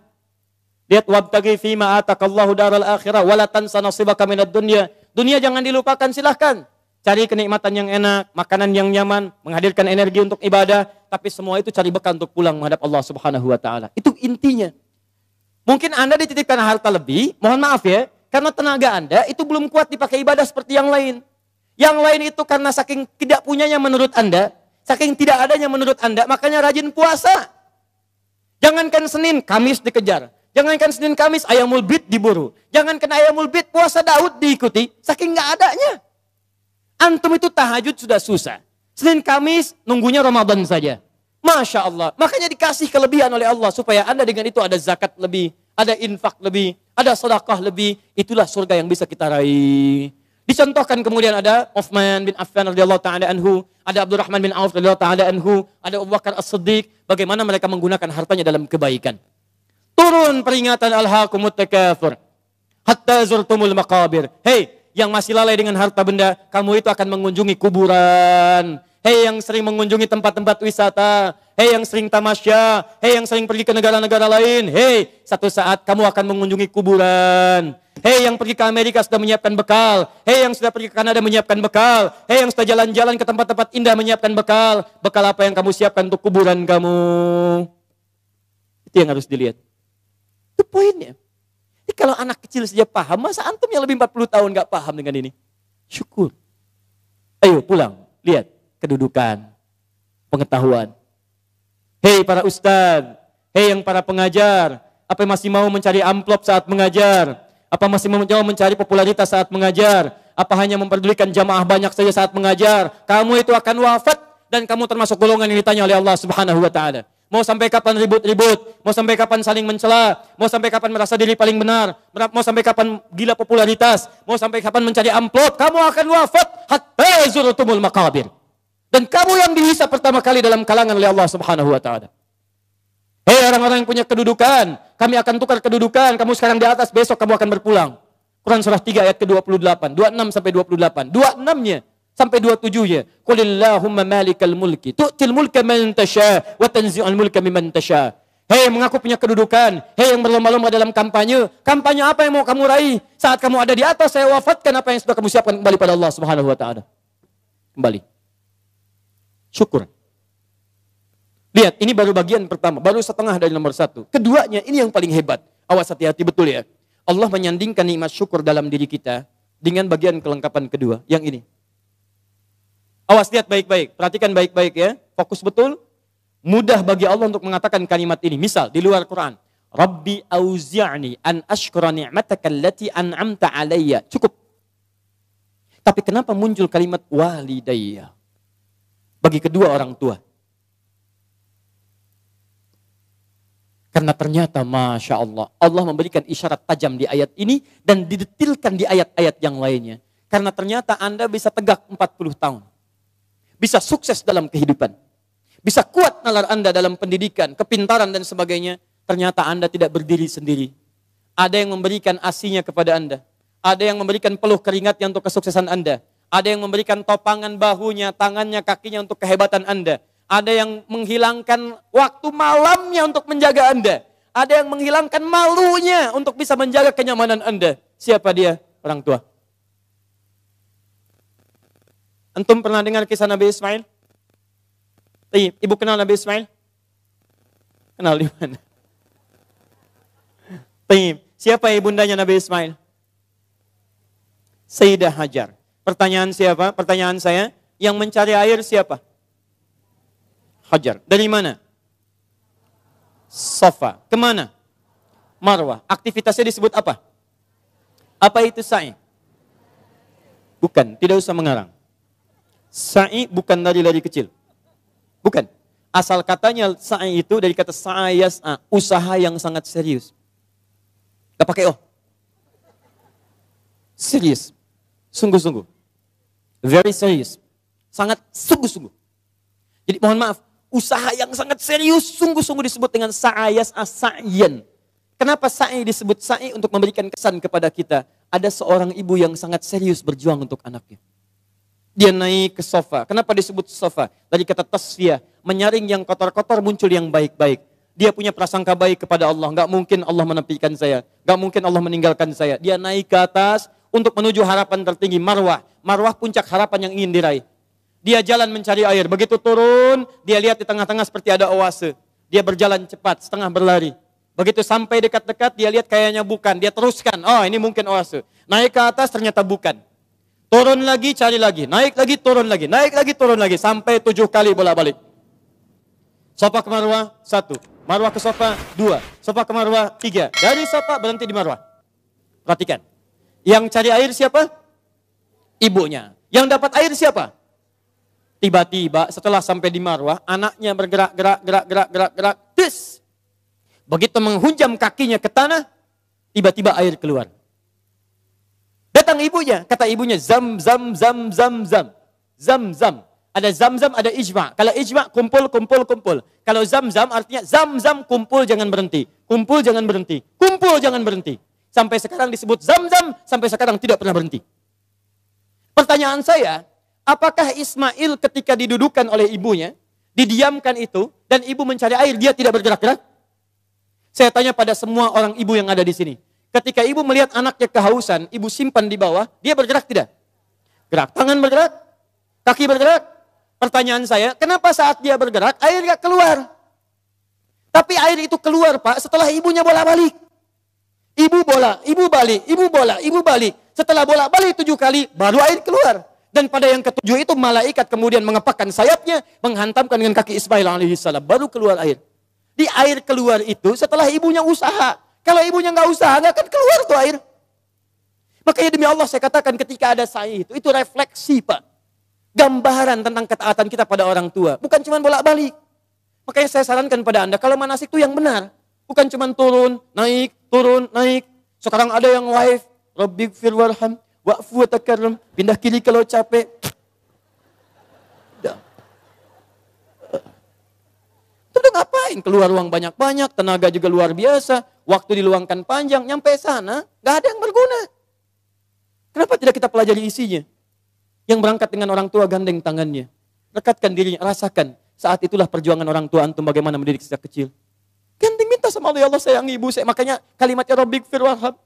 Lihat, wabtaghi fima atakallahu daral akhirah, wala tansa nasibaka minad dunya. Dunia jangan dilupakan, silahkan. Cari kenikmatan yang enak, makanan yang nyaman, menghadirkan energi untuk ibadah, tapi semua itu cari bekal untuk pulang menghadap Allah Subhanahu wa taala. Itu intinya. Mungkin Anda dititipkan harta lebih, mohon maaf ya, karena tenaga Anda itu belum kuat dipakai ibadah seperti yang lain. Yang lain itu karena saking tidak punyanya menurut Anda, saking tidak adanya menurut Anda, makanya rajin puasa. Jangankan Senin, Kamis dikejar. Jangankan Senin, Kamis, ayamul bid diburu. Jangankan ayamul bid, puasa Daud diikuti, saking nggak adanya. Antum itu tahajud sudah susah. Senin Kamis nunggunya Ramadan saja. Masya Allah. Makanya dikasih kelebihan oleh Allah. Supaya Anda dengan itu ada zakat lebih. Ada infak lebih. Ada sedekah lebih. Itulah surga yang bisa kita raih. Dicontohkan kemudian ada Uthman bin Affan radhiyallahu ta'ala anhu. Ada Abdurrahman bin Auf radhiyallahu ta'ala anhu. Ada Abu Bakar As-Siddiq. Bagaimana mereka menggunakan hartanya dalam kebaikan. Turun peringatan alhaakumut takatsur. Hatta zurtumul maqabir. Hei, yang masih lalai dengan harta benda, kamu itu akan mengunjungi kuburan. Hei yang sering mengunjungi tempat-tempat wisata. Hei yang sering tamasya. Hei yang sering pergi ke negara-negara lain. Hei, satu saat kamu akan mengunjungi kuburan. Hei yang pergi ke Amerika sudah menyiapkan bekal. Hei yang sudah pergi ke Kanada menyiapkan bekal. Hei yang sudah jalan-jalan ke tempat-tempat indah menyiapkan bekal. Bekal apa yang kamu siapkan untuk kuburan kamu? Itu yang harus dilihat. Itu poinnya. Jadi kalau anak kecil saja paham, masa antum yang lebih 40 tahun gak paham dengan ini? Syukur. Ayo pulang, lihat kedudukan, pengetahuan. Hei para ustadz, hei yang para pengajar, apa masih mau mencari amplop saat mengajar? Apa masih mau mencari popularitas saat mengajar? Apa hanya memperdulikan jamaah banyak saja saat mengajar? Kamu itu akan wafat dan kamu termasuk golongan yang ditanya oleh Allah Subhanahu wa taala. Mau sampai kapan ribut-ribut? Mau sampai kapan saling mencela? Mau sampai kapan merasa diri paling benar? Mau sampai kapan gila popularitas? Mau sampai kapan mencari amplop? Kamu akan wafat hatta zurtumul maqabir. Dan kamu yang dihisab pertama kali dalam kalangan oleh Allah Subhanahu wa taala. Hei orang-orang yang punya kedudukan, kami akan tukar kedudukan. Kamu sekarang di atas, besok kamu akan berpulang. Quran surah 3 ayat ke-28, 26 sampai 28. 26-nya sampai 27-nya. Qulillahumma malikal mulki tu'til mulka man tasha wa tanzi'ul mulka mimman tasha. Hei mengaku punya kedudukan, hei yang berlomba-lomba dalam kampanye. Kampanye apa yang mau kamu raih? Saat kamu ada di atas, saya wafatkan apa yang sudah kamu siapkan kembali pada Allah Subhanahu wa taala. Kembali. Syukur. Lihat, ini baru bagian pertama, baru setengah dari nomor 1. Keduanya, ini yang paling hebat. Awas, hati-hati betul ya. Allah menyandingkan nikmat syukur dalam diri kita dengan bagian kelengkapan kedua, yang ini. Awas, lihat baik-baik, perhatikan baik-baik ya. Fokus betul. Mudah bagi Allah untuk mengatakan kalimat ini. Misal di luar Quran, Rabbi auzi'ni an ashkura ni'mataka allati an'amta alayya. Cukup. Tapi kenapa muncul kalimat walidayya? Bagi kedua orang tua. Karena ternyata Masya Allah, Allah memberikan isyarat tajam di ayat ini dan didetilkan di ayat-ayat yang lainnya. Karena ternyata Anda bisa tegak 40 tahun. Bisa sukses dalam kehidupan. Bisa kuat nalar Anda dalam pendidikan, kepintaran dan sebagainya. Ternyata Anda tidak berdiri sendiri. Ada yang memberikan asinya kepada Anda. Ada yang memberikan peluh keringatnya untuk kesuksesan Anda. Ada yang memberikan topangan bahunya, tangannya, kakinya untuk kehebatan Anda. Ada yang menghilangkan waktu malamnya untuk menjaga Anda. Ada yang menghilangkan malunya untuk bisa menjaga kenyamanan Anda. Siapa dia? Orang tua. Antum pernah dengar kisah Nabi Ismail? Ibu kenal Nabi Ismail? Kenal di mana? Siapa ibundanya Nabi Ismail? Sayyidah Hajar. Pertanyaan siapa? Pertanyaan saya, yang mencari air siapa? Hajar. Dari mana? Safa. Kemana? Marwah. Aktivitasnya disebut apa? Apa itu sa'i? Bukan, tidak usah mengarang. Sa'i bukan lari-lari kecil. Bukan. Asal katanya sa'i itu dari kata sa'ayas'a, usaha yang sangat serius. Gak pakai oh. Serius. Sungguh-sungguh. Very serious. Sangat sungguh-sungguh. Jadi mohon maaf, usaha yang sangat serius, sungguh-sungguh disebut dengan sa'ayas as-sa'yan. Kenapa sa'i disebut sa'i? Untuk memberikan kesan kepada kita. Ada seorang ibu yang sangat serius berjuang untuk anaknya. Dia naik ke sofa. Kenapa disebut sofa? Dari kata tasfiyah. Menyaring yang kotor-kotor, muncul yang baik-baik. Dia punya prasangka baik kepada Allah. Gak mungkin Allah menepikan saya. Gak mungkin Allah meninggalkan saya. Dia naik ke atas untuk menuju harapan tertinggi, Marwah. Marwah puncak harapan yang ingin diraih. Dia jalan mencari air. Begitu turun, dia lihat di tengah-tengah seperti ada oase. Dia berjalan cepat, setengah berlari. Begitu sampai dekat-dekat, dia lihat kayaknya bukan. Dia teruskan, oh ini mungkin oase. Naik ke atas, ternyata bukan. Turun lagi, cari lagi. Naik lagi, turun lagi. Naik lagi, turun lagi. Sampai 7 kali bolak-balik. Sofa ke Marwah, 1. Marwah ke sofa, 2. Sofa ke Marwah, 3. Dari sofa berhenti di Marwah. Perhatikan. Yang cari air siapa? Ibunya. Yang dapat air siapa? Tiba-tiba setelah sampai di Marwah, anaknya bergerak. Tis. Begitu menghunjam kakinya ke tanah, tiba-tiba air keluar. Datang ibunya, kata ibunya, zam. Ada zam, ada ijma. Kalau ijma, kumpul. Kalau zam, artinya zam, kumpul jangan berhenti. Kumpul jangan berhenti. Sampai sekarang disebut zam, sampai sekarang tidak pernah berhenti. Pertanyaan saya, apakah Ismail ketika didudukan oleh ibunya, didiamkan itu, dan ibu mencari air, dia tidak bergerak-gerak? Saya tanya pada semua orang ibu yang ada di sini. Ketika ibu melihat anaknya kehausan, ibu simpan di bawah, dia bergerak tidak? Gerak. Tangan bergerak? Kaki bergerak? Pertanyaan saya, kenapa saat dia bergerak, air gak keluar? Tapi air itu keluar, Pak, setelah ibunya bolak-balik. Ibu balik. Setelah bolak-balik 7 kali, baru air keluar. Dan pada yang ke-7 itu, malaikat kemudian mengepakkan sayapnya, menghantamkan dengan kaki Ismail alaihissalam, baru keluar air. Di air keluar itu setelah ibunya usaha. Kalau ibunya nggak usaha, nggak akan keluar tuh air. Makanya demi Allah saya katakan ketika ada sa'i itu refleksi Pak. Gambaran tentang ketaatan kita pada orang tua. Bukan cuma bolak-balik. Makanya saya sarankan pada Anda, kalau manasik itu yang benar. Bukan cuma turun, naik. Sekarang ada yang live. Rabbighfir warham, wa'fu wa takarram. Pindah kiri kalau capek. Udah ngapain? Keluar uang banyak-banyak, tenaga juga luar biasa. Waktu diluangkan panjang, nyampe sana, gak ada yang berguna. Kenapa tidak kita pelajari isinya? Yang berangkat dengan orang tua gandeng tangannya. Rekatkan dirinya, rasakan. Saat itulah perjuangan orang tua antum bagaimana mendidik sejak kecil. Gandeng minta sama Allah, ya Allah sayangi ibu saya. Makanya kalimatnya Rabbighfir warham.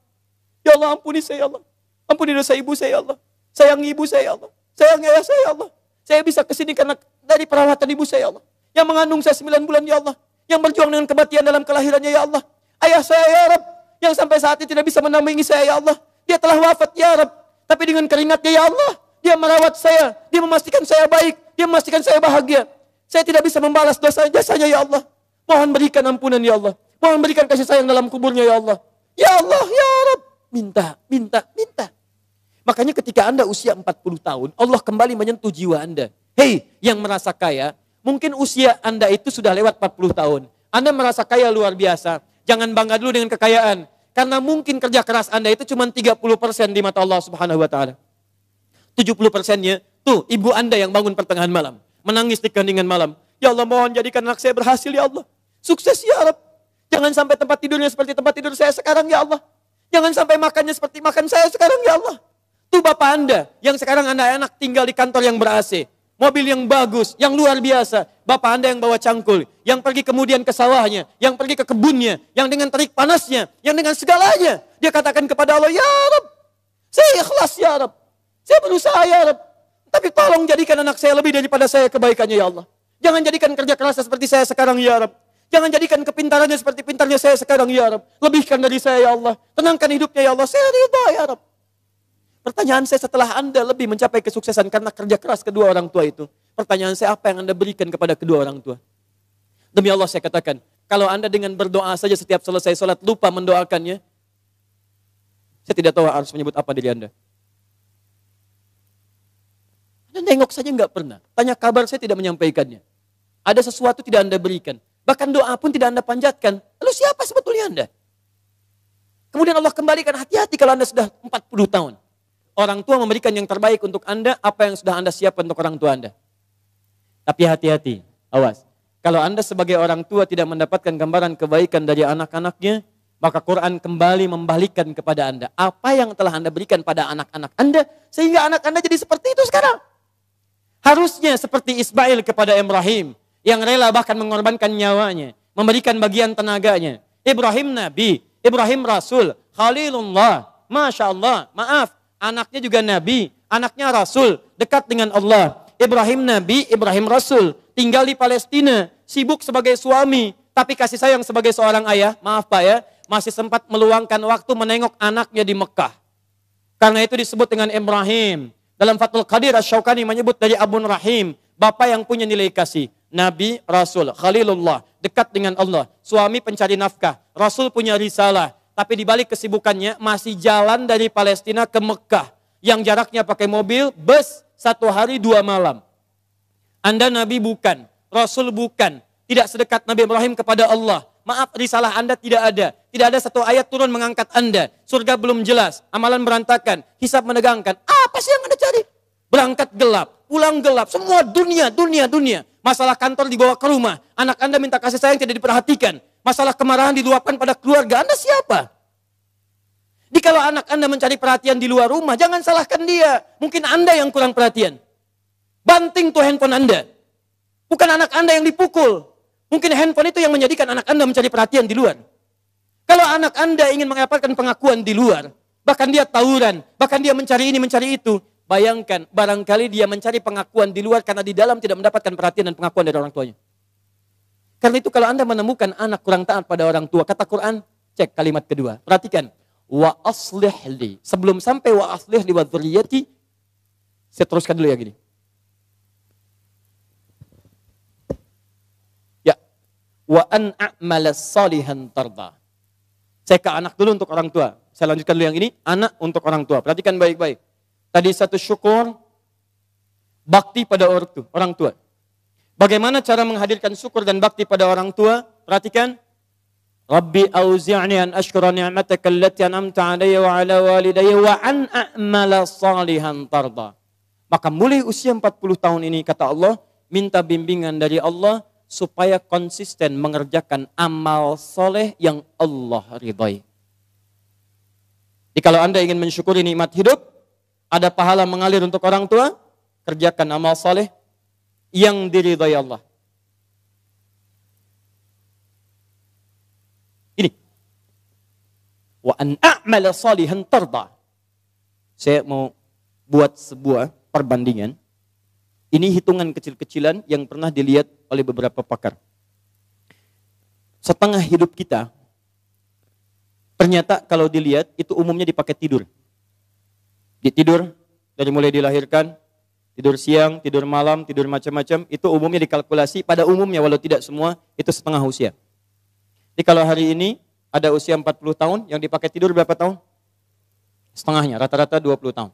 Ya Allah ampuni saya ya Allah. Ampuni dosa ibu saya ya Allah. Sayangi ibu saya ya Allah. Sayangi ayah saya ya Allah. Saya bisa kesini karena dari perawatan ibu saya ya Allah. Yang mengandung saya 9 bulan ya Allah. Yang berjuang dengan kematian dalam kelahirannya ya Allah. Ayah saya ya Rabb. yang sampai saat ini tidak bisa menampingi saya, ya Allah. Dia telah wafat, ya Rabb. Tapi dengan keringatnya, ya Allah, dia merawat saya, dia memastikan saya baik, dia memastikan saya bahagia. Saya tidak bisa membalas dosa jasanya, ya Allah. Mohon berikan ampunan, ya Allah. Mohon berikan kasih sayang dalam kuburnya, ya Allah. Ya Allah, ya Rabb. Minta, minta, minta. Makanya ketika Anda usia 40 tahun, Allah kembali menyentuh jiwa Anda. Hei, yang merasa kaya, mungkin usia Anda itu sudah lewat 40 tahun. Anda merasa kaya luar biasa. Jangan bangga dulu dengan kekayaan. Karena mungkin kerja keras Anda itu cuma 30% di mata Allah Subhanahu wa Ta'ala. 70%-nya, tuh ibu Anda yang bangun pertengahan malam. Menangis di keheningan malam. Ya Allah, mohon jadikan anak saya berhasil, ya Allah. Sukses, ya Rabb. Jangan sampai tempat tidurnya seperti tempat tidur saya sekarang, ya Allah. Jangan sampai makannya seperti makan saya sekarang, ya Allah. Tuh Bapak Anda yang sekarang anak-anak tinggal di kantor yang ber-AC. Mobil yang bagus, yang luar biasa. Bapak Anda yang bawa cangkul, yang pergi kemudian ke sawahnya, yang pergi ke kebunnya, yang dengan terik panasnya, yang dengan segalanya. Dia katakan kepada Allah, ya Rabb, saya ikhlas, ya Rabb. Saya berusaha, ya Rabb. Tapi tolong jadikan anak saya lebih daripada saya kebaikannya, ya Allah. Jangan jadikan kerja kerasnya seperti saya sekarang, ya Rabb. Jangan jadikan kepintarannya seperti pintarnya saya sekarang, ya Rabb. Lebihkan dari saya, ya Allah. Tenangkan hidupnya, ya Allah. Saya ridha, ya Rabb. Pertanyaan saya, setelah Anda lebih mencapai kesuksesan karena kerja keras kedua orang tua itu, pertanyaan saya, apa yang Anda berikan kepada kedua orang tua? Demi Allah saya katakan, kalau Anda dengan berdoa saja setiap selesai sholat lupa mendoakannya, saya tidak tahu harus menyebut apa diri Anda. Anda nengok saja nggak pernah. Tanya kabar saya tidak menyampaikannya. Ada sesuatu tidak Anda berikan. Bahkan doa pun tidak Anda panjatkan. Lalu siapa sebetulnya Anda? Kemudian Allah kembalikan, hati-hati kalau Anda sudah 40 tahun. Orang tua memberikan yang terbaik untuk Anda, apa yang sudah Anda siapkan untuk orang tua Anda. Tapi hati-hati, awas. Kalau Anda sebagai orang tua tidak mendapatkan gambaran kebaikan dari anak-anaknya, maka Quran kembali membalikkan kepada Anda. Apa yang telah Anda berikan pada anak-anak Anda, sehingga anak Anda jadi seperti itu sekarang. Harusnya seperti Ismail kepada Ibrahim, yang rela bahkan mengorbankan nyawanya, memberikan bagian tenaganya. Ibrahim Nabi, Ibrahim Rasul, Khalilullah, Masya Allah, maaf. Anaknya juga Nabi, anaknya Rasul, dekat dengan Allah. Ibrahim Nabi, Ibrahim Rasul, tinggal di Palestina, sibuk sebagai suami, tapi kasih sayang sebagai seorang ayah, maaf Pak ya, masih sempat meluangkan waktu menengok anaknya di Mekah. Karena itu disebut dengan Ibrahim. Dalam Fathul Qadir Asy-Syaukani menyebut dari Abun Rahim, bapak yang punya nilai kasih. Nabi, Rasul, Khalilullah, dekat dengan Allah, suami pencari nafkah, Rasul punya risalah. Tapi di balik kesibukannya masih jalan dari Palestina ke Mekah. Yang jaraknya pakai mobil, bus, 1 hari 2 malam. Anda Nabi bukan, Rasul bukan. Tidak sedekat Nabi Ibrahim kepada Allah. Maaf, risalah Anda tidak ada. Tidak ada satu ayat turun mengangkat Anda. Surga belum jelas, amalan berantakan, hisab menegangkan. Apa sih yang Anda cari? Berangkat gelap, pulang gelap, semua dunia. Masalah kantor dibawa ke rumah. Anak Anda minta kasih sayang tidak diperhatikan. Masalah kemarahan diluapkan pada keluarga. Anda siapa? Kalau anak Anda mencari perhatian di luar rumah, jangan salahkan dia. Mungkin Anda yang kurang perhatian. Banting tuh handphone Anda. Bukan anak Anda yang dipukul. Mungkin handphone itu yang menjadikan anak Anda mencari perhatian di luar. Kalau anak Anda ingin mendapatkan pengakuan di luar, bahkan dia tawuran, bahkan dia mencari ini, mencari itu, bayangkan, barangkali dia mencari pengakuan di luar karena di dalam tidak mendapatkan perhatian dan pengakuan dari orang tuanya. Karena itu kalau Anda menemukan anak kurang taat pada orang tua, kata Quran, cek kalimat kedua. Perhatikan. Wa aslih li. Sebelum sampai wa aslih li wa dzurriyyati, saya teruskan dulu ya gini. Ya. Wa an a'mala salihan tarda. Saya ke anak dulu untuk orang tua. Saya lanjutkan dulu yang ini, anak untuk orang tua. Perhatikan baik-baik. Tadi satu syukur, bakti pada orang tua. Bagaimana cara menghadirkan syukur dan bakti pada orang tua? Perhatikan. Rabbi auzi'ni an ashkura ni'mataka allati an'amta 'alayya wa 'ala walidayya wa an a'mala salihan tarda. Maka mulai usia 40 tahun ini kata Allah, minta bimbingan dari Allah supaya konsisten mengerjakan amal soleh yang Allah ridhai. Jadi kalau Anda ingin mensyukuri nikmat hidup, ada pahala mengalir untuk orang tua, kerjakan amal soleh yang diridhai Allah. Ini. Wa an a'mala salihan tarda. Saya mau buat sebuah perbandingan. Ini hitungan kecil-kecilan yang pernah dilihat oleh beberapa pakar. Setengah hidup kita Ternyata kalau dilihat itu umumnya dipakai tidur. Tidur dari mulai dilahirkan, tidur siang, tidur malam, tidur macam-macam, itu umumnya dikalkulasi pada umumnya walau tidak semua itu setengah usia. Jadi kalau hari ini ada usia 40 tahun yang dipakai tidur berapa tahun? Setengahnya, rata-rata 20 tahun.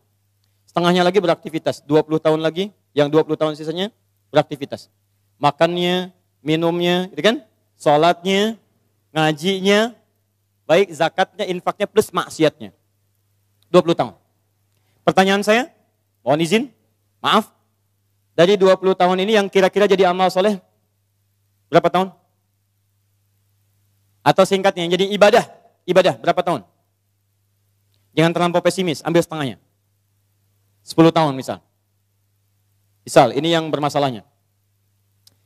Setengahnya lagi beraktivitas, 20 tahun lagi, yang 20 tahun sisanya beraktivitas. Makannya, minumnya, gitu kan? Sholatnya, ngajinya, baik zakatnya, infaknya, plus maksiatnya. 20 tahun. Pertanyaan saya, mohon izin, maaf, dari 20 tahun ini yang kira-kira jadi amal soleh, berapa tahun? Atau singkatnya, jadi ibadah, berapa tahun? Jangan terlampau pesimis, ambil setengahnya. 10 tahun misal. Misal, ini yang bermasalahnya.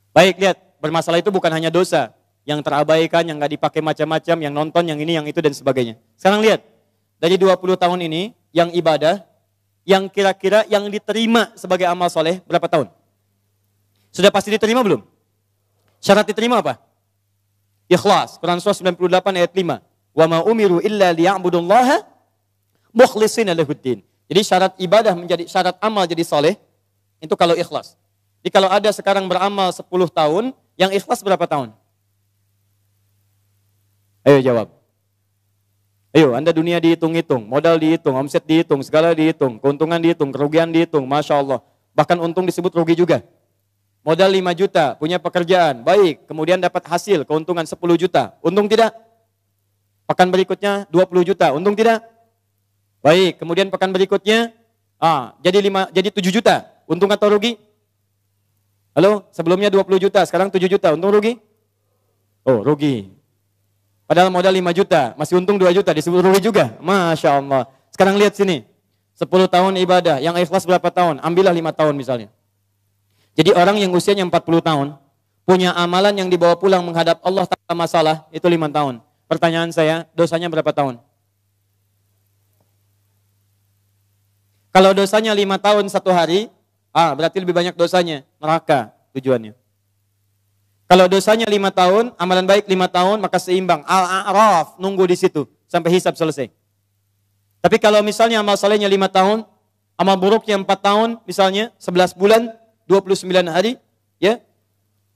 Baik, lihat, bermasalah itu bukan hanya dosa, yang terabaikan, yang nggak dipakai macam-macam, yang nonton, yang ini, yang itu, dan sebagainya. Sekarang lihat, dari 20 tahun ini, yang ibadah, yang kira-kira yang diterima sebagai amal soleh, berapa tahun? Sudah pasti diterima belum? Syarat diterima apa? Ikhlas, Quran surah 98 ayat 5. Wa ma umiru illa liya'budullaha mukhlishina lahuddin. Jadi syarat ibadah menjadi syarat amal jadi soleh, itu kalau ikhlas. Jadi kalau ada sekarang beramal 10 tahun, yang ikhlas berapa tahun? Ayo jawab. Ayo, Anda dunia dihitung-hitung, modal dihitung, omset dihitung, segala dihitung, keuntungan dihitung, kerugian dihitung, Masya Allah. Bahkan untung disebut rugi juga. Modal 5 juta, punya pekerjaan, baik, kemudian dapat hasil, keuntungan 10 juta, untung tidak? Pekan berikutnya 20 juta, untung tidak? Baik, kemudian pekan berikutnya, jadi 7 juta, untung atau rugi? Halo, sebelumnya 20 juta, sekarang 7 juta, untung rugi? Oh, rugi. Padahal modal 5 juta, masih untung 2 juta, disebut rugi juga. Masya Allah. Sekarang lihat sini, 10 tahun ibadah, yang ikhlas berapa tahun? Ambillah 5 tahun misalnya. Jadi orang yang usianya 40 tahun, punya amalan yang dibawa pulang menghadap Allah tanpa masalah, itu 5 tahun. Pertanyaan saya, dosanya berapa tahun? Kalau dosanya 5 tahun 1 hari, berarti lebih banyak dosanya, neraka tujuannya. Kalau dosanya 5 tahun, amalan baik 5 tahun, maka seimbang. Al-A'raf, nunggu di situ sampai hisab selesai. Tapi kalau misalnya amal solehnya 5 tahun, amal buruknya 4 tahun, misalnya 11 bulan, 29 hari, ya,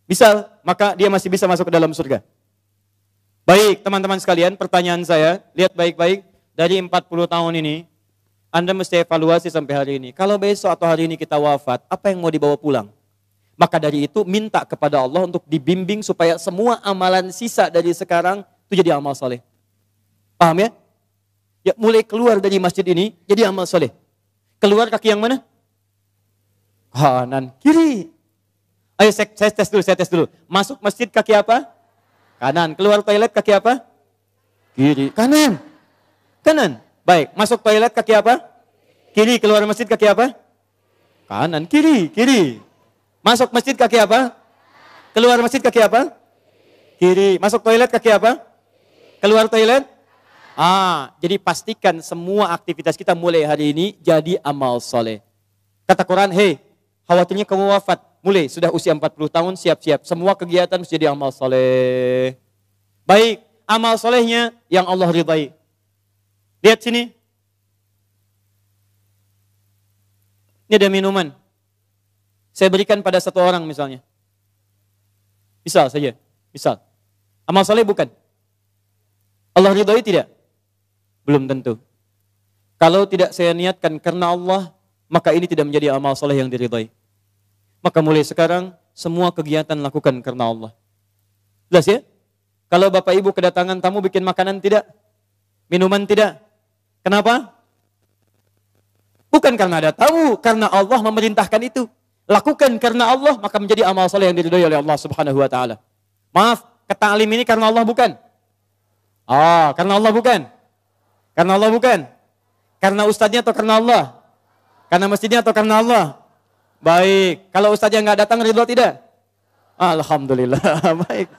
misal, maka dia masih bisa masuk ke dalam surga. Baik, teman-teman sekalian, pertanyaan saya, lihat baik-baik, dari 40 tahun ini, Anda mesti evaluasi sampai hari ini. Kalau besok atau hari ini kita wafat, apa yang mau dibawa pulang? Maka dari itu minta kepada Allah untuk dibimbing supaya semua amalan sisa dari sekarang itu jadi amal soleh. Paham ya? Ya mulai keluar dari masjid ini jadi amal soleh. Keluar kaki yang mana? Kanan, kiri. Ayo saya tes dulu. Masuk masjid kaki apa? Kanan. Keluar toilet kaki apa? Kiri. Kanan. Baik, masuk toilet kaki apa? Kiri. Keluar masjid kaki apa? Kanan, kiri. Masuk masjid kaki apa? Keluar masjid kaki apa? Kiri. Masuk toilet kaki apa? Keluar toilet? Jadi pastikan semua aktivitas kita mulai hari ini jadi amal soleh. Kata Quran, hei, khawatirnya kamu wafat. Mulai, sudah usia 40 tahun, siap-siap. Semua kegiatan mesti jadi amal soleh. Baik, amal solehnya yang Allah ridai. Lihat sini. Ini ada minuman. Saya berikan pada satu orang misalnya. Misal saja. Amal soleh bukan? Allah ridhoi tidak? Belum tentu. Kalau tidak saya niatkan karena Allah, maka ini tidak menjadi amal soleh yang diridhoi. Maka mulai sekarang, semua kegiatan lakukan karena Allah. Jelas ya? Kalau Bapak Ibu kedatangan tamu bikin makanan tidak? Minuman tidak? Kenapa? Bukan karena ada tamu, karena Allah memerintahkan itu. Lakukan karena Allah, maka menjadi amal soleh yang diridhoi oleh Allah Subhanahu wa taala. Maaf, keta'lim ini karena Allah bukan? Karena Allah bukan? Karena Allah bukan? Karena ustadznya atau karena Allah? Karena masjidnya atau karena Allah? Baik, kalau ustadznya nggak datang ridho tidak? Alhamdulillah, baik.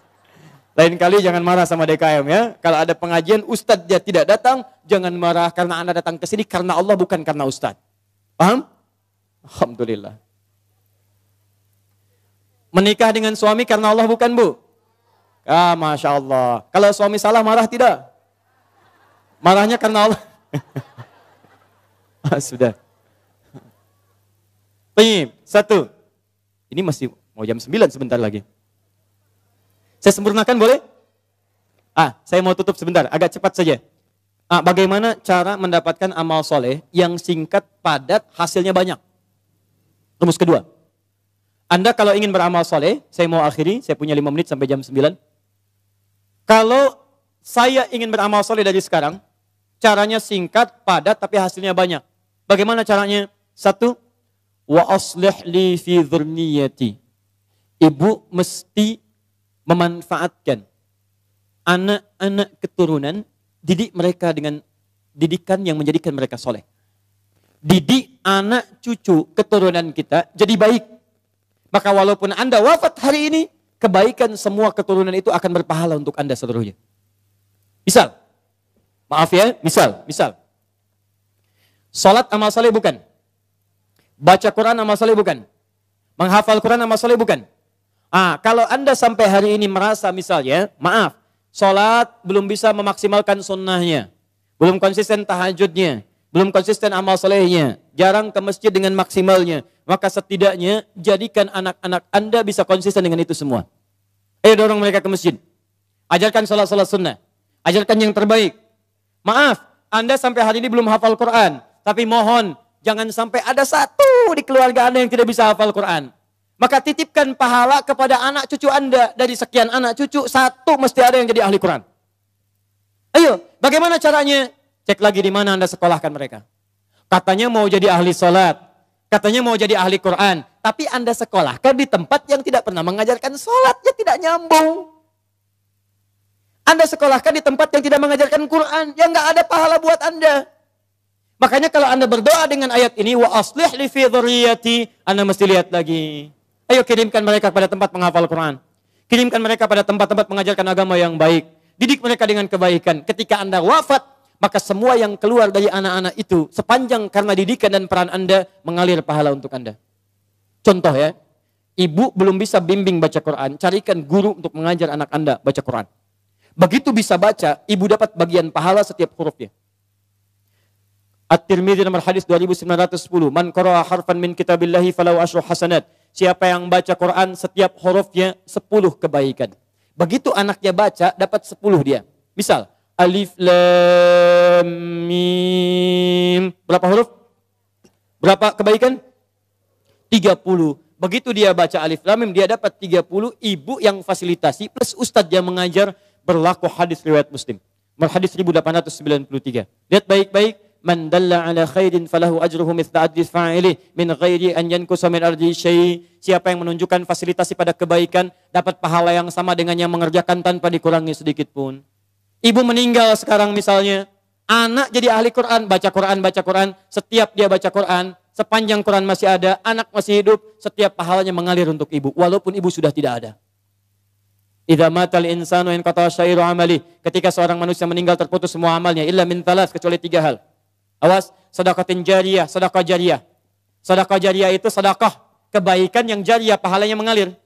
Lain kali jangan marah sama DKM ya. Kalau ada pengajian ustadznya tidak datang, jangan marah karena Anda datang ke sini karena Allah bukan karena ustadz. Paham? Alhamdulillah. Menikah dengan suami karena Allah bukan, Bu? Masya Allah. Kalau suami salah marah tidak? Marahnya karena Allah. Sudah. Baik, satu. Ini masih mau jam 9 sebentar lagi. Saya sempurnakan boleh? Saya mau tutup sebentar, agak cepat saja. Bagaimana cara mendapatkan amal soleh yang singkat, padat, hasilnya banyak? Rumus kedua. Anda kalau ingin beramal soleh, saya mau akhiri, saya punya 5 menit sampai jam 9. Kalau saya ingin beramal soleh dari sekarang, caranya singkat, padat, tapi hasilnya banyak. Bagaimana caranya? Satu, wa aslih li fi dzurniyyati. Ibu mesti memanfaatkan anak-anak keturunan, didik mereka dengan didikan yang menjadikan mereka soleh. Didik anak cucu keturunan kita jadi baik. Maka walaupun Anda wafat hari ini, kebaikan semua keturunan itu akan berpahala untuk Anda seluruhnya. Misal, maaf ya, misal. Salat amal soleh bukan? Baca Quran amal soleh bukan? Menghafal Quran amal soleh bukan? Kalau Anda sampai hari ini merasa misalnya, maaf, salat belum bisa memaksimalkan sunnahnya, belum konsisten tahajudnya, belum konsisten amal solehnya, jarang ke masjid dengan maksimalnya, maka setidaknya jadikan anak-anak Anda bisa konsisten dengan itu semua. Ayo dorong mereka ke masjid. Ajarkan salat-salat sunnah. Ajarkan yang terbaik. Maaf, Anda sampai hari ini belum hafal Quran, tapi mohon jangan sampai ada satu di keluarga Anda yang tidak bisa hafal Quran. Maka titipkan pahala kepada anak cucu Anda. Dari sekian anak cucu, satu mesti ada yang jadi ahli Quran. Ayo, bagaimana caranya? Cek lagi di mana Anda sekolahkan mereka. Katanya mau jadi ahli salat, katanya mau jadi ahli Quran, tapi Anda sekolahkan di tempat yang tidak pernah mengajarkan salat, ya tidak nyambung. Anda sekolahkan di tempat yang tidak mengajarkan Quran, yang nggak ada pahala buat Anda. Makanya kalau Anda berdoa dengan ayat ini, wa aslih li fi dzurriyyati, Anda mesti lihat lagi. Ayo kirimkan mereka pada tempat menghafal Quran. Kirimkan mereka pada tempat-tempat mengajarkan agama yang baik. Didik mereka dengan kebaikan. Ketika Anda wafat, maka semua yang keluar dari anak-anak itu, sepanjang karena didikan dan peran Anda, mengalir pahala untuk Anda. Contoh ya, ibu belum bisa bimbing baca Quran, carikan guru untuk mengajar anak Anda baca Quran. Begitu bisa baca, ibu dapat bagian pahala setiap hurufnya. At-Tirmidzi nomor hadis 2910, man qara'a harfan min kitabillahi falahu asyru hasanat. Siapa yang baca Quran setiap hurufnya 10 kebaikan. Begitu anaknya baca dapat 10 dia. Misal alif lam mim. Berapa huruf? Berapa kebaikan? 30. Begitu dia baca alif lam mim dia dapat 30. Ibu yang fasilitasi plus ustadz yang mengajar, berlaku hadis riwayat Muslim. Nomor hadis 1893. Lihat baik-baik. Man dalla ala khairin falahu ajruhu mithla ajri fa'ilih min ghairi an yankusa min ardi syai'. Siapa yang menunjukkan fasilitasi pada kebaikan dapat pahala yang sama dengan yang mengerjakan tanpa dikurangi sedikit pun. Ibu meninggal sekarang misalnya, anak jadi ahli Quran, baca Quran, setiap dia baca Quran, sepanjang Quran masih ada, anak masih hidup, setiap pahalanya mengalir untuk ibu walaupun ibu sudah tidak ada. Idza matal insanu inqata syairu amali. Ketika seorang manusia meninggal terputus semua amalnya illa min thalas, kecuali 3 hal. Awas, sedekatin jariyah, sedekah jariyah. Sedekah jariyah itu sedekah kebaikan yang jariyah, pahalanya mengalir.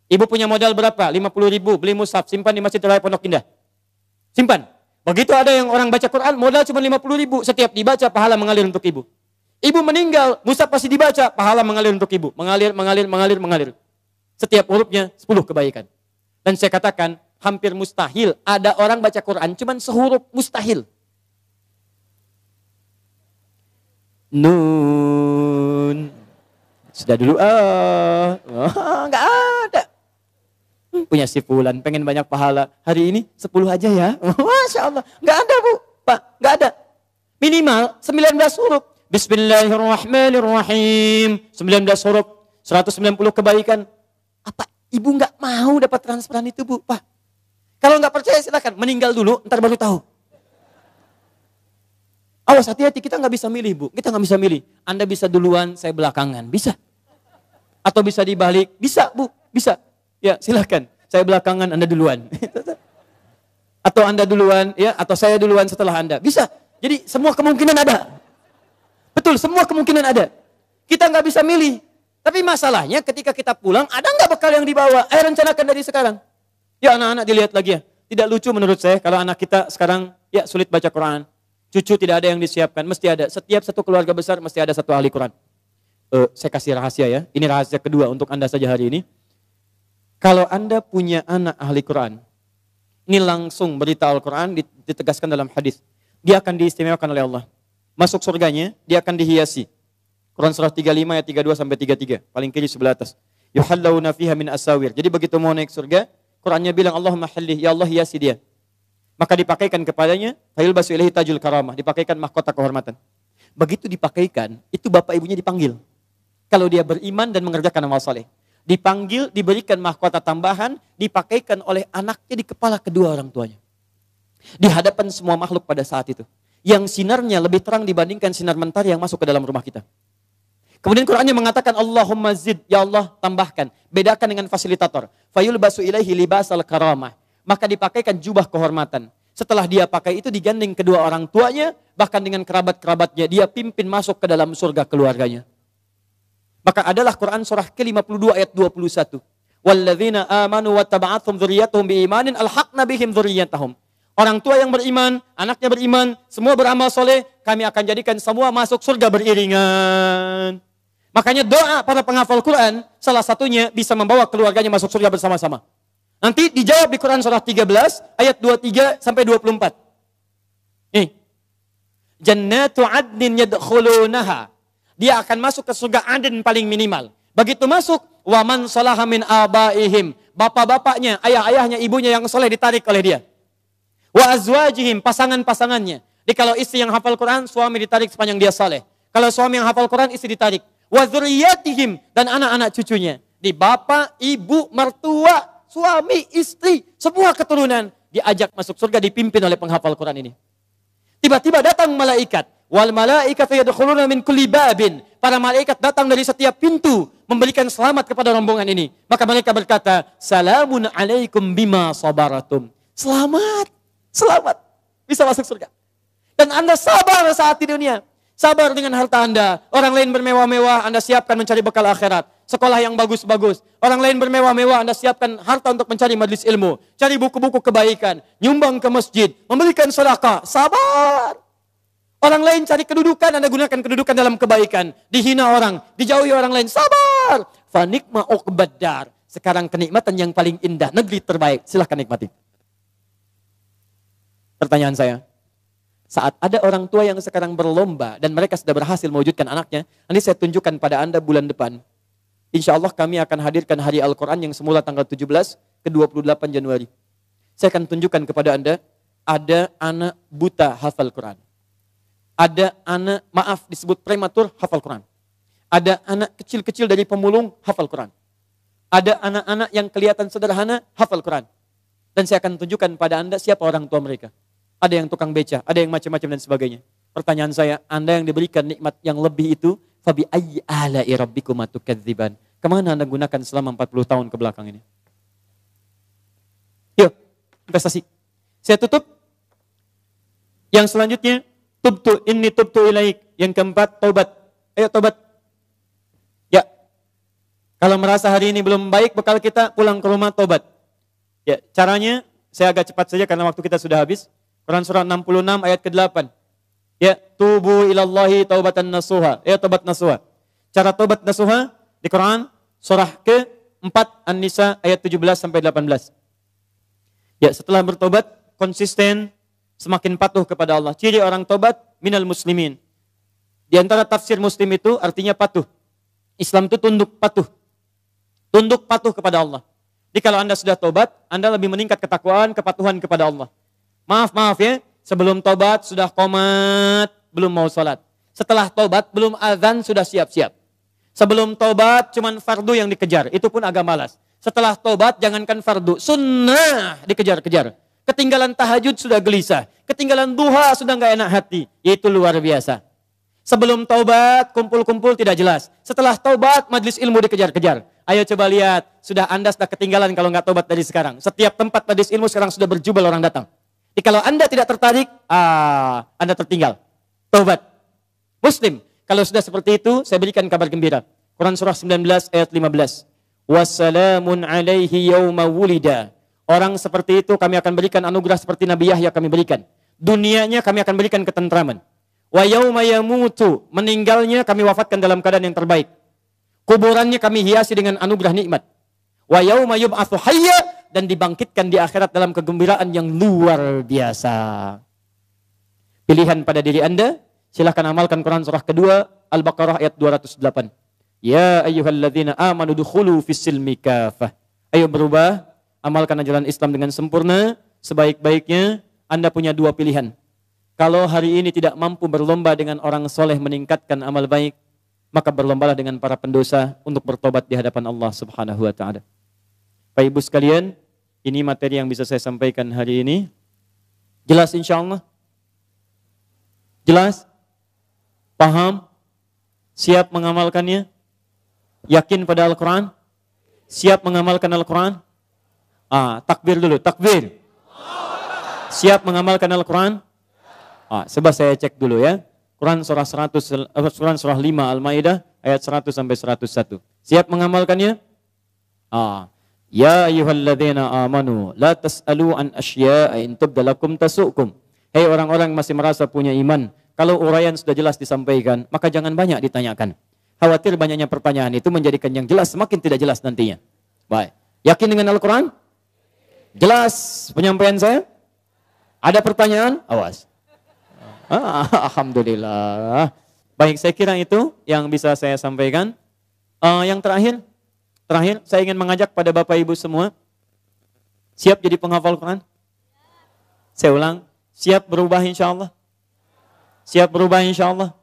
Ibu punya modal berapa? 50.000, beli mushaf, simpan di Masjid Raya Pondok Indah. Simpan. Begitu ada yang orang baca Quran, modal cuma 50.000, setiap dibaca pahala mengalir untuk ibu. Ibu meninggal, mushaf pasti dibaca, pahala mengalir untuk ibu. Mengalir. Setiap hurufnya 10 kebaikan. Dan saya katakan, hampir mustahil ada orang baca Quran cuma sehuruf, mustahil. Nun. Sudah dulu, nggak ada. Punya si Fulan, pengen banyak pahala. Hari ini 10 aja ya. Masya Allah. Nggak ada bu, Pak. Nggak ada. Minimal 19 huruf. Bismillahirrahmanirrahim. 19 huruf. 190 kebaikan. Apa ibu nggak mau dapat transferan itu bu, Pak? Kalau nggak percaya silakan. Meninggal dulu, ntar baru tahu. Awas, hati-hati, kita nggak bisa milih bu. Kita nggak bisa milih. Anda bisa duluan, saya belakangan. Bisa. Atau bisa dibalik. Bisa bu, bisa. Ya silakan, saya belakangan, Anda duluan. Atau Anda duluan, ya, atau saya duluan setelah Anda. Bisa. Jadi semua kemungkinan ada. Betul, semua kemungkinan ada. Kita nggak bisa milih. Tapi masalahnya ketika kita pulang, ada nggak bekal yang dibawa? Rencanakan dari sekarang. Ya anak-anak dilihat lagi ya. Tidak lucu menurut saya kalau anak kita sekarang ya sulit baca Quran. Cucu tidak ada yang disiapkan, mesti ada. Setiap satu keluarga besar mesti ada satu ahli Quran. Saya kasih rahasia ya, ini rahasia kedua untuk Anda saja hari ini. Kalau Anda punya anak ahli Quran, ini langsung berita Al-Quran ditegaskan dalam hadis. Dia akan diistimewakan oleh Allah. Masuk surganya, dia akan dihiasi. Quran surah 35 ayat 32 sampai 33, paling kiri sebelah atas. Yuhallawna fiha min asawir. Jadi begitu mau naik surga, Qurannya bilang Allahumma hallih, ya Allah hiasi dia. Maka dipakaikan kepadanya, fayulbasu ilaihi tajul karamah, dipakaikan mahkota kehormatan. Begitu dipakaikan, itu bapak ibunya dipanggil. Kalau dia beriman dan mengerjakan amal saleh. Dipanggil, diberikan mahkota tambahan, dipakaikan oleh anaknya di kepala kedua orang tuanya. Di hadapan semua makhluk pada saat itu. Yang sinarnya lebih terang dibandingkan sinar mentari yang masuk ke dalam rumah kita. Kemudian Qurannya mengatakan Allahumma zid, ya Allah tambahkan. Bedakan dengan fasilitator. Fayulbasu ilaihi libasal karamah. Maka dipakaikan jubah kehormatan. Setelah dia pakai itu digandeng kedua orang tuanya, bahkan dengan kerabat-kerabatnya. Dia pimpin masuk ke dalam surga keluarganya. Maka adalah Quran surah ke-52 ayat 21. Walladzina amanu wa taba'athum dzurriyyatuhum biimanin alhaqna bihim dzurriyyatahum. Orang tua yang beriman, anaknya beriman, semua beramal soleh, kami akan jadikan semua masuk surga beriringan. Makanya doa para penghafal Quran, salah satunya bisa membawa keluarganya masuk surga bersama-sama. Nanti dijawab di Quran surah 13 ayat 23 sampai 24. Nih. Jannatu adnin yadkhulunaha. Dia akan masuk ke surga Aden paling minimal. Begitu masuk, wa man salaha min abaihim. Bapak-bapaknya, ayah-ayahnya, ibunya yang soleh ditarik oleh dia. Wa azwajihim, pasangan-pasangannya. Jadi kalau istri yang hafal Quran, suami ditarik sepanjang dia soleh. Kalau suami yang hafal Quran, istri ditarik. Wa dzurriyyatihim, dan anak-anak cucunya. Di bapak, ibu, mertua, suami, istri, semua keturunan diajak masuk surga dipimpin oleh penghafal Quran ini. Tiba-tiba datang malaikat. Wal malaikatu yadkhuluna min kulli babin. Para malaikat datang dari setiap pintu memberikan selamat kepada rombongan ini. Maka mereka berkata, "Salamun alaikum bima sabaratum." Selamat, selamat bisa masuk surga. Dan Anda sabar saat di dunia. Sabar dengan harta Anda. Orang lain bermewah-mewah, Anda siapkan mencari bekal akhirat. Sekolah yang bagus-bagus. Orang lain bermewah-mewah, Anda siapkan harta untuk mencari majelis ilmu. Cari buku-buku kebaikan. Nyumbang ke masjid. Memberikan sedekah. Sabar. Orang lain cari kedudukan, Anda gunakan kedudukan dalam kebaikan. Dihina orang. Dijauhi orang lain. Sabar. Fanikma uqbaddar. Sekarang kenikmatan yang paling indah. Negeri terbaik. Silahkan nikmati. Pertanyaan saya. Saat ada orang tua yang sekarang berlomba dan mereka sudah berhasil mewujudkan anaknya, nanti saya tunjukkan pada Anda bulan depan. Insya Allah kami akan hadirkan Hari Al-Quran yang semula tanggal 17 ke 28 Januari. Saya akan tunjukkan kepada Anda, ada anak buta hafal Quran. Ada anak, maaf disebut prematur hafal Quran. Ada anak kecil-kecil dari pemulung hafal Quran. Ada anak-anak yang kelihatan sederhana hafal Quran. Dan saya akan tunjukkan pada Anda siapa orang tua mereka. Ada yang tukang beca, ada yang macam-macam dan sebagainya. Pertanyaan saya, Anda yang diberikan nikmat yang lebih itu, fabi ayyi ala'i rabbikuma tukadziban. Kemana Anda gunakan selama 40 tahun ke belakang ini? Yuk, investasi. Saya tutup. Yang selanjutnya, tubtu inni tubtu ilaik. Yang keempat, taubat. Ayo taubat. Ya. Kalau merasa hari ini belum baik, bekal kita pulang ke rumah taubat. Ya, caranya saya agak cepat saja karena waktu kita sudah habis. Quran surah 66 ayat ke-8. Ya, tubu ilallahi taubatan nasuha. Ya, taubat nasuha. Cara taubat nasuha di Quran surah ke-4 An-Nisa ayat 17 sampai 18. Ya, setelah bertobat konsisten, semakin patuh kepada Allah. Ciri orang tobat minal muslimin. Di antara tafsir muslim itu artinya patuh. Islam itu tunduk patuh. Tunduk patuh kepada Allah. Jadi kalau Anda sudah tobat, Anda lebih meningkat ketakwaan, kepatuhan kepada Allah. Maaf ya, sebelum tobat sudah qomat, belum mau sholat. Setelah tobat belum azan sudah siap-siap. Sebelum tobat cuman fardu yang dikejar, itu pun agak malas. Setelah tobat jangankan fardu, sunnah dikejar-kejar. Ketinggalan tahajud sudah gelisah, ketinggalan duha sudah nggak enak hati. Itu luar biasa. Sebelum tobat kumpul-kumpul tidak jelas. Setelah tobat majelis ilmu dikejar-kejar. Ayo coba lihat, Anda sudah ketinggalan kalau nggak tobat dari sekarang. Setiap tempat majelis ilmu sekarang sudah berjubel orang datang. Jadi kalau Anda tidak tertarik, Anda tertinggal. Taubat. Muslim, kalau sudah seperti itu, saya berikan kabar gembira. Quran surah 19 ayat 15. Wassalamun alaihi yawma wulida. Orang seperti itu kami akan berikan anugerah seperti Nabi Yahya kami berikan. Dunianya kami akan berikan ketentraman. Wa yauma yamutu, meninggalnya kami wafatkan dalam keadaan yang terbaik. Kuburannya kami hiasi dengan anugerah nikmat. Wa yauma yub'atsu hayya, dan dibangkitkan di akhirat dalam kegembiraan yang luar biasa. Pilihan pada diri Anda, silahkan amalkan Quran surah kedua Al-Baqarah ayat 208. Ya ayyuhalladzina amanu dukhulu fis-silmi kafah. Ayo berubah, amalkan ajaran Islam dengan sempurna, sebaik-baiknya. Anda punya dua pilihan. Kalau hari ini tidak mampu berlomba dengan orang soleh meningkatkan amal baik, maka berlombalah dengan para pendosa untuk bertobat di hadapan Allah Subhanahu wa taala. Bapak Ibu sekalian, ini materi yang bisa saya sampaikan hari ini. Jelas insyaallah? Jelas? Paham? Siap mengamalkannya? Yakin pada Al-Quran? Siap mengamalkan Al-Quran? Takbir dulu, takbir. Siap mengamalkan Al-Quran? Coba saya cek dulu ya. Quran surah 5 Al-Maidah ayat 100 sampai 101. Siap mengamalkannya? Ya ayyuhalladzina amanu la tas'alu an asya'a in tubda lakum tasu'kum. Hei orang-orang yang masih merasa punya iman, kalau uraian sudah jelas disampaikan, maka jangan banyak ditanyakan. Khawatir banyaknya pertanyaan itu menjadikan yang jelas semakin tidak jelas nantinya. Baik. Yakin dengan Al-Quran? Jelas penyampaian saya? Ada pertanyaan? Awas. Alhamdulillah. Baik, saya kira itu yang bisa saya sampaikan. Yang terakhir, saya ingin mengajak pada Bapak Ibu semua, siap jadi penghafal Quran? Saya ulang, siap berubah insya Allah? Siap berubah insya Allah?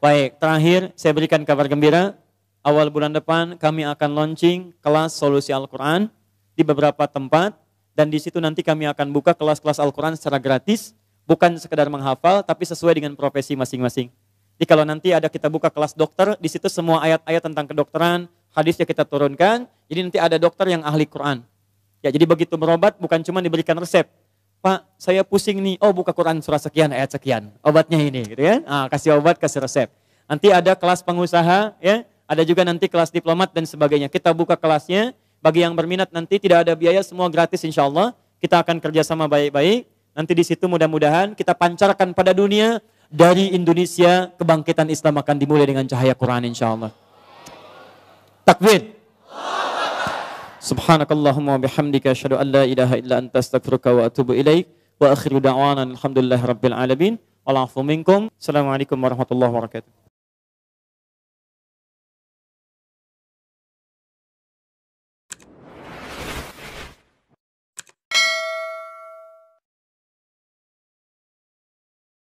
Baik, terakhir saya berikan kabar gembira. Awal bulan depan kami akan launching kelas solusi Al-Quran di beberapa tempat. Dan di situ nanti kami akan buka kelas-kelas Al-Quran secara gratis. Bukan sekedar menghafal, tapi sesuai dengan profesi masing-masing. Jadi kalau nanti ada kita buka kelas dokter, di situ semua ayat-ayat tentang kedokteran, hadisnya kita turunkan. Jadi nanti ada dokter yang ahli Quran. Ya, jadi begitu berobat bukan cuma diberikan resep. Pak, saya pusing nih. Oh, buka Quran surah sekian, ayat sekian. Obatnya ini, gitu ya. Kasih obat, kasih resep. Nanti ada kelas pengusaha, ya. Ada juga nanti kelas diplomat dan sebagainya. Kita buka kelasnya. Bagi yang berminat nanti tidak ada biaya, semua gratis insya Allah. Kita akan kerjasama baik-baik. Nanti di situ mudah-mudahan kita pancarkan pada dunia, dari Indonesia kebangkitan Islam akan dimulai dengan cahaya Quran insya Allah. Takbir. Subhanakallahumma wa bihamdika asyhadu an la ilaha illa anta astaghfiruka wa atubu ilaik. Wa akhiru da'wana alhamdulillahi rabbil alamin. Wal 'afwu minkum. Assalamualaikum warahmatullahi wabarakatuh.